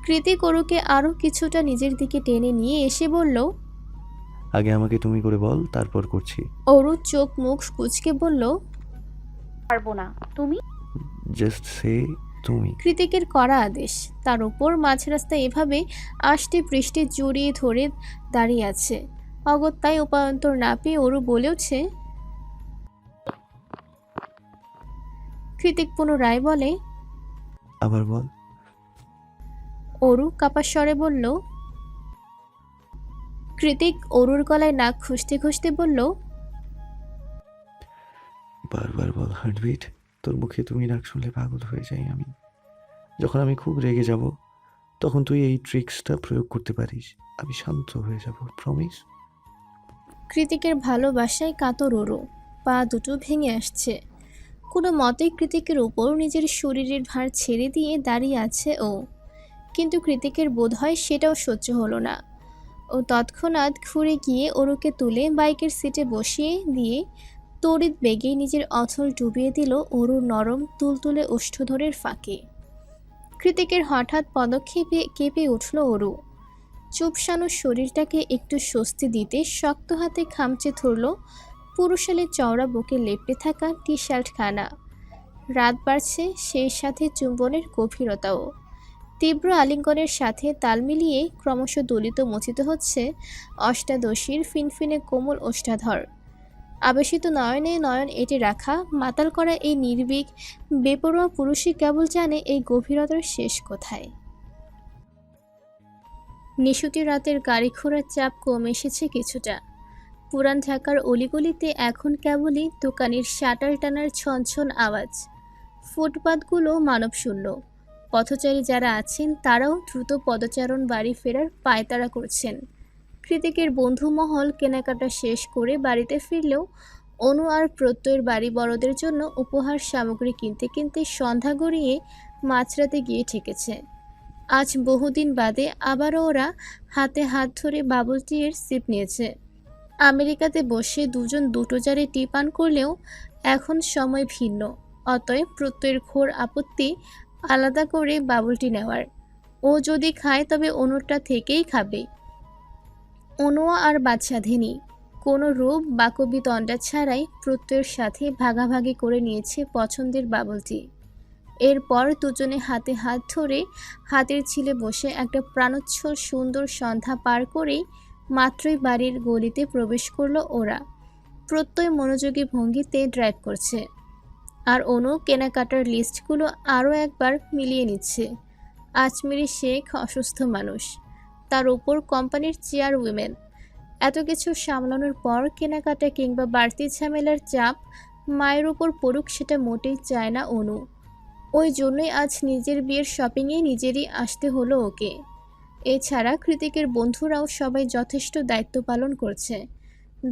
Speaker 2: কৃতিক অরুকে আরও কিছুটা নিজের দিকে টেনে নিয়ে এসে বলল,
Speaker 3: আগে আমাকে তুমি করে বল, তারপর করছি।
Speaker 2: অরু চোখ মুখ কুঁচকে বলল,
Speaker 1: পারবো না। তুমি?
Speaker 3: জাস্ট সে তুমি।
Speaker 2: কৃতিকের করা আদেশ। তার উপর মাঝ রাস্তায় এভাবে আষ্টে পৃষ্ঠে জড়িয়ে ধরে দাঁড়িয়ে আছে। অগত্যায় উপায়ন্তর না পেয়ে অরু বলেওছে। কৃতিক পুনরায় বলে,
Speaker 3: আবার বল।
Speaker 2: অরু কাপা স্বরে বলল। কৃতিক অরুর গলায় নাক খুঁজতে খুঁজতে বলল,
Speaker 3: বারবার বল হার্টবিট। তোর মুখে তুমি ডাক শুনলে পাগল হয়ে যাই আমি। যখন আমি খুব রেগে যাব তখন তুই এই ট্রিক্সটা প্রয়োগ করতে পারিস, আমি শান্ত হয়ে যাব, প্রমিস।
Speaker 2: কৃতিকের ভালোবাসায় কাতর অরু। পা দুটো ভেঙে আসছে। কোনো মতেই কৃতিকের উপর নিজের শরীরের ভার ছেড়ে দিয়ে দাঁড়িয়ে আছে ও। কিন্তু কৃতিকের বোধ হয় সেটাও সহ্য হলো না। ও তৎক্ষণাৎ ঘুরে গিয়ে অরুকে তুলে বাইকের সিটে বসিয়ে দিয়ে তড়িৎ বেগে নিজের অথল ডুবিয়ে দিল অরুর নরম তুলতুলে ওষ্ঠধরের ফাঁকে। কৃতিকের হঠাৎ পদক্ষেপে কেঁপে উঠল অরু। চুপসানো শরীরটাকে একটু স্বস্তি দিতে শক্ত হাতে খামচে ধরল পুরুষালের চওড়া বুকে লেপটে থাকা টি শার্টখানা। রাত বাড়ছে, সেই সাথে চুম্বনের গভীরতাও। তীব্র আলিঙ্গনের সাথে তাল মিলিয়ে ক্রমশ দলিত মথিত হচ্ছে অষ্টাদশীর ফিনফিনে কোমল ওষ্ঠাধর। আবেশিত নয়নে নয়ন এঁটে রাখা মাতাল করা এই নির্ভীক বেপরোয়া পুরুষই কেবল জানে এই গভীরতার শেষ কোথায়। নিশুতি রাতের গাড়ি ঘোড়ার চাপ কমে এসেছে কিছুটা। পুরান ঢাকার অলিগলিতে এখন কেবলই দোকানের শাটার টানার ছনছন আওয়াজ। ফুটপাতগুলো মানবশূন্য। পথচারী যারা আছেন তারাও দ্রুত পদচারণ বাড়ি ফেরার পায়তারা করছেন। কৃতিকের বন্ধুমহল কেনাকাটা শেষ করে বাড়িতে ফিরলেও অনু আর প্রত্যয়ের বাড়ি বড়দের জন্য উপহার সামগ্রী কিনতে কিনতে সন্ধ্যা গড়িয়ে মাঝরাতে গিয়ে ঠেকেছে। আজ বহুদিন বাদে আবারও ওরা হাতে হাত ধরে বাবল টিয়ের সিপ নিয়েছে। আমেরিকাতে বসে দুজন দুটো জারে টি পান করলেও এখন সময় ভিন্ন। অতএব প্রত্যয়ের ঘোর আপত্তি আলাদা করে বাবল টি নেওয়ার। ও যদি খায় তবে অনুটা থেকেই খাবে। অনুয়া আর বাদশাধিনী কোনো রূপ বাকবি তণ্ডা ছাড়াই প্রত্যয়ের সাথে ভাগাভাগি করে নিয়েছে পছন্দের বাবল টি। এরপর দুজনে হাতে হাত ধরে হাতের ছিলে বসে একটা প্রাণোচ্ছল সুন্দর সন্ধ্যা পার করেই মাত্রই বাড়ির গলিতে প্রবেশ করলো ওরা। প্রত্যয় মনোযোগী ভঙ্গিতে ড্রাইভ করছে, আর অনু কেনাকাটার লিস্টগুলো আরও একবার মিলিয়ে নিচ্ছে। আজমিরি শেখ অসুস্থ মানুষ, তার উপর কোম্পানির চেয়ারউইম্যান। এত কিছু সামলানোর পর কেনাকাটা কিংবা বাড়তি ঝামেলার চাপ মায়ের উপর পড়ুক সেটা মোটেই চায় না অনু। ওই জন্যই আজ নিজের বিয়ের শপিংয়ে নিজেরই আসতে হলো ওকে। এছাড়া কৃতিকের বন্ধুরাও সবাই যথেষ্ট দায়িত্ব পালন করছে।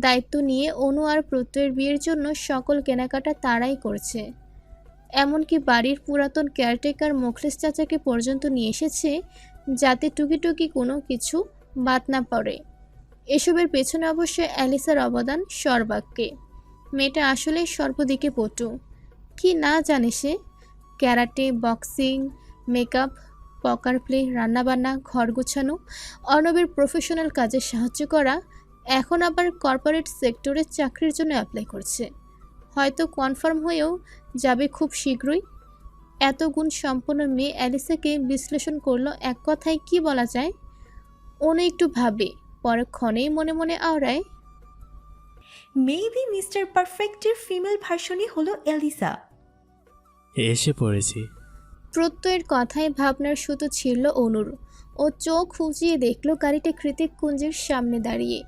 Speaker 2: দায়িত্ব নিয়ে অনু আর প্রত্যয়ের বিয়ের জন্য সকল কেনাকাটা তারাই করছে। এমনকি বাড়ির পুরাতন কেয়ারটেকার মোখলেস চাচাকে পর্যন্ত নিয়ে এসেছে, যাতে টুকি কোনো কিছু বাদ না পড়ে। এসবের পেছনে অবশ্য অ্যালিসার অবদান সর্বাগ্যে। মেয়েটা আসলেই সর্বদিকে পটু। কি না জানে সে? ক্যারাটে, বক্সিং, মেকআপ, পকার প্লে, রান্নাবান্না, ঘর গোছানো, অর্ণবের প্রফেশনাল কাজে সাহায্য করা, এখন আবার কর্পোরেট সেক্টরে চাকরির জন্য অ্যাপ্লাই করছে। হয়তো কনফার্ম হয়েও যাবে খুব শীঘ্রই। এত গুণ সম্পন্ন মেয়ে অ্যালিসাকে বিশ্লেষণ করলো এক কথায় কি বলা যায়? অনেক একটু ভাবে, পরক্ষণেই মনে মনে আওড়ায়,
Speaker 9: মেবি মিস্টার পারফেক্টের ফিমেল ভার্সনই হলো এলিসা।
Speaker 13: এসে পড়েছি।
Speaker 2: প্রত্যয়ের কথায় ভাবনার সুতো ছিঁড়ল অনুর। ও চোখ উঁচিয়ে দেখল গাড়িটা কৃতিক কুঞ্জের সামনে দাঁড়িয়ে।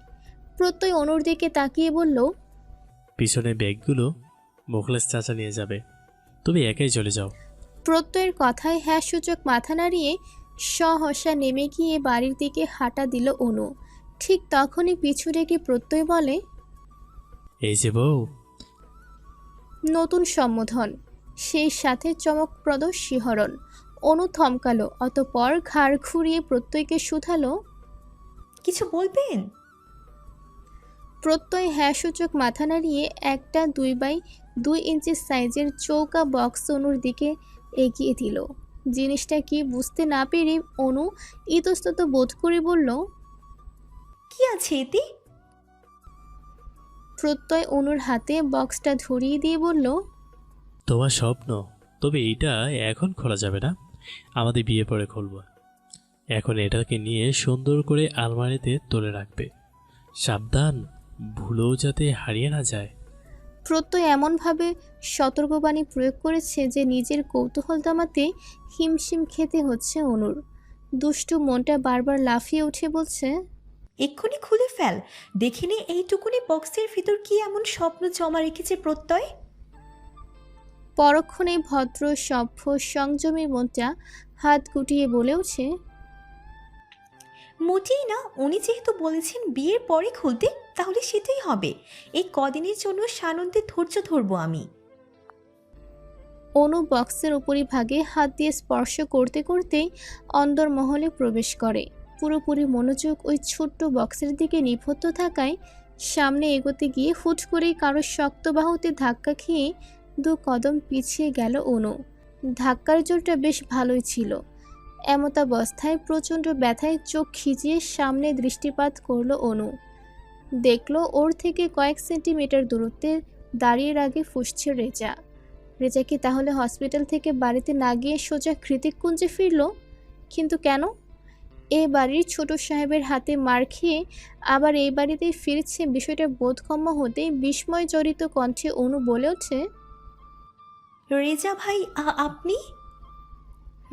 Speaker 2: প্রত্যয় অনুর দিকে তাকিয়ে বলল,
Speaker 13: পিছনে ব্যাগগুলো মোখলেস চাচা নিয়ে যাবে, তুমি একাই চলে যাও।
Speaker 2: প্রত্যয়ের কথায় হ্যাঁ সূচক মাথা নাড়িয়ে সহসা নেমে গিয়ে বাড়ির দিকে হাঁটা দিল অনু। ঠিক তখনই পিছু রেখে প্রত্যয় বলে,
Speaker 13: এই যে বউ।
Speaker 2: নতুন সম্বোধন, সেই সাথে চমকপ্রদ শিহরণ। অনু থমকালো, অতঃপর ঘাড় ঘুরিয়ে প্রত্যয়কে শুধালো,
Speaker 9: কিছু বলবেন?
Speaker 2: প্রত্যয় হ্যাঁ সূচক মাথা নাড়িয়ে একটা 2x2 ইঞ্চি সাইজের চৌকা বক্স অনুর দিকে এগিয়ে দিল। জিনিসটা কি বুঝতে না পেরে অনু ইতস্তত বোধ করে বলল,
Speaker 9: কি আছে এতে?
Speaker 2: প্রত্যয় অনুর হাতে বক্সটা ধরিয়ে দিয়ে বলল,
Speaker 13: তোমার স্বপ্ন, তবে এইটা এখন খোলা যাবে না, আমাদের বিয়ে পরে খুলব। এখন এটাকে নিয়ে সুন্দর করে আলমারিতে তুলে রাখবে, সাবধান ভুলেও যাতে হারিয়ে না যায়।
Speaker 2: প্রত্যয় এমনভাবে সতর্কবাণী প্রয়োগ করেছে যে নিজের কৌতূহল দমাতে হিমশিম খেতে হচ্ছে অনুর। দুষ্টু মনটা বারবার লাফিয়ে উঠে বলছে,
Speaker 9: এক্ষুনি খুলে ফেল, দেখিনি এইটুকুনি বক্সের ভিতর কি এমন স্বপ্ন জমা রেখেছে প্রত্যয়।
Speaker 2: পরক্ষণে ভদ্র সভ্য সংযমী মনটা হাত গুটিয়ে বলে ওঠে,
Speaker 9: মোটেই না, উনি যেহেতু বলেছেন বিয়ের পরে খুলতে, তাহলে সেটাই হবে। এই কদিনের জন্য সানন্দে ধৈর্য ধরবো আমি।
Speaker 2: অনু বক্সের উপরিভাগে হাত দিয়ে স্পর্শ করতে করতেই অন্দরমহলে প্রবেশ করে। পুরোপুরি মনোযোগ ওই ছোট্ট বক্সের দিকে নিবদ্ধ থাকায় সামনে এগোতে গিয়ে হুট করেই কারো শক্ত বাহুতে ধাক্কা খেয়ে 2 কদম পিছিয়ে গেল অনু। ধাক্কার জোরটা বেশ ভালোই ছিল। এমতাবস্থায় প্রচণ্ড ব্যথায় চোখ খিজিয়ে সামনে দৃষ্টিপাত করলো অনু। দেখল ওর থেকে কয়েক সেন্টিমিটার দূরত্বে দাঁড়িয়ে আগে ফুঁসছে রেজা। রেজা কি তাহলে হসপিটাল থেকে বাড়িতে না গিয়ে সোজা কৃতিক কুঞ্জে ফিরল? কিন্তু কেন? এই বাড়ির ছোট সাহেবের হাতে মার খেয়ে আবার এই বাড়িতেই ফিরছে, বিষয়টা বোধগম্য হতেই বিস্ময় জড়িত কণ্ঠে অনু বলে ওঠে,
Speaker 9: রেজা ভাই, আপনি?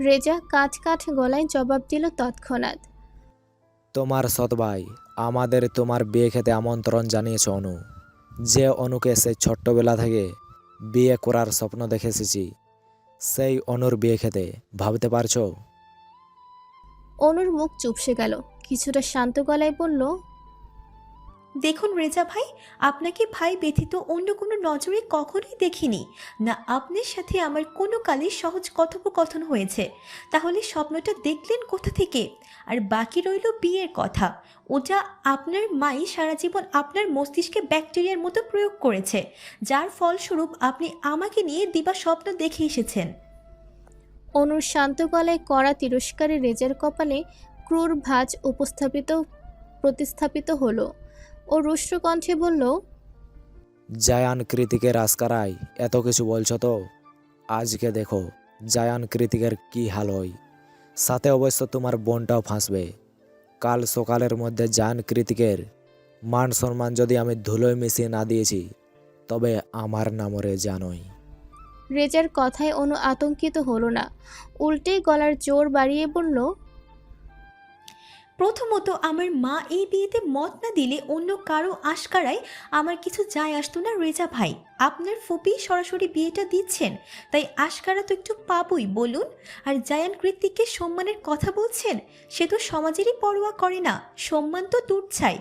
Speaker 2: রেজা কাঠ কাঠ গলায় জবাব দিল তৎক্ষণাৎ,
Speaker 10: তোমার সৎ ভাই আমাদের তোমার বিয়ে খেতে আমন্ত্রণ জানিয়েছে অনু। যে অনুকে সে ছোট্টবেলা থেকে বিয়ে করার স্বপ্ন দেখে এসেছি, সেই অনুর বিয়ে খেতে, ভাবতে পারছো?
Speaker 2: অনুর মুখ চুপসে গেল। কিছুটা শান্ত গলায় বলল,
Speaker 9: দেখুন রেজা ভাই, আপনাকে ভাই ব্যতীত অন্য কোনো নজরে কখনোই দেখিনি। না আপনার সাথে আমার কোনো কালে সহজ কথোপকথন হয়েছে, তাহলে স্বপ্নটা দেখলেন কোথা থেকে? আর বাকি রইল বিয়ের কথা, ওটা আপনার মাই সারা জীবন আপনার মস্তিষ্কে ব্যাকটেরিয়ার মতো প্রয়োগ করেছে, যার ফলস্বরূপ আপনি আমাকে নিয়ে দিবা স্বপ্ন দেখে এসেছেন।
Speaker 2: অনুর শান্ত গলায় কড়া তিরস্কারে রেজার কপালে ক্রূর ভাঁজ প্রতিস্থাপিত হলো। ও রুষ্ট কণ্ঠে বলল,
Speaker 10: জায়ান কৃতিকের আস্কারায় এত কিছু বলছো তো, আজকে দেখো জায়ান কৃতিকের কি হাল হয়। সাথে অবশ্য তোমার বোনটাও ফাঁসবে। কাল সকালের মধ্যে জায়ান কৃতিকের মান সম্মান যদি আমি ধুলোয় মিশিয়ে না দিয়েছি, তবে আমার নামও রেজা নয়।
Speaker 2: রেজার কথায় অনু আতঙ্কিত হলো না, উল্টে গলার জোর বাড়িয়ে বলল,
Speaker 9: প্রথমত আমার মা এই বিয়েতে মত না দিলে অন্য কারো আশকারায় আমার কিছু যায় আসতো না রেজা ভাই। আপনার ফুপি সরাসরি বিয়েটা দিচ্ছেন, তাই আশকারা তো একটু পাবই বলুন। আর জায়ান কৃতিককে সম্মানের কথা বলছেন, সে তো সমাজেরই পরোয়া করে না, সম্মান তো দূর ছাই।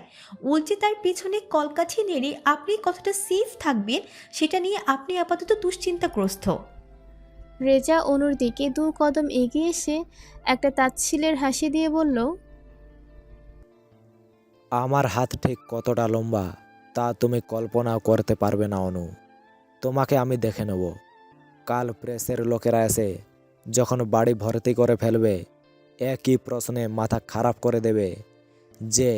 Speaker 9: উল্টে তার পিছনে কলকাঠি নেড়ে আপনি কতটা সেফ থাকবেন সেটা নিয়ে আপনি আপাতত দুশ্চিন্তাগ্রস্ত।
Speaker 2: রেজা অনুর দিকে 2 কদম এগিয়ে এসে একটা তাচ্ছিলের হাসি দিয়ে বলল,
Speaker 10: আমার হাত ঠিক কতটা লম্বা তা তুমি কল্পনাও করতে পারবে না অনু। তোমাকে আমি দেখে নেব। কাল প্রেসের লোকেরা এসে যখন বাড়ি ভর্তি করে ফেলবে, একই প্রশ্নে মাথা খারাপ করে দেবে যে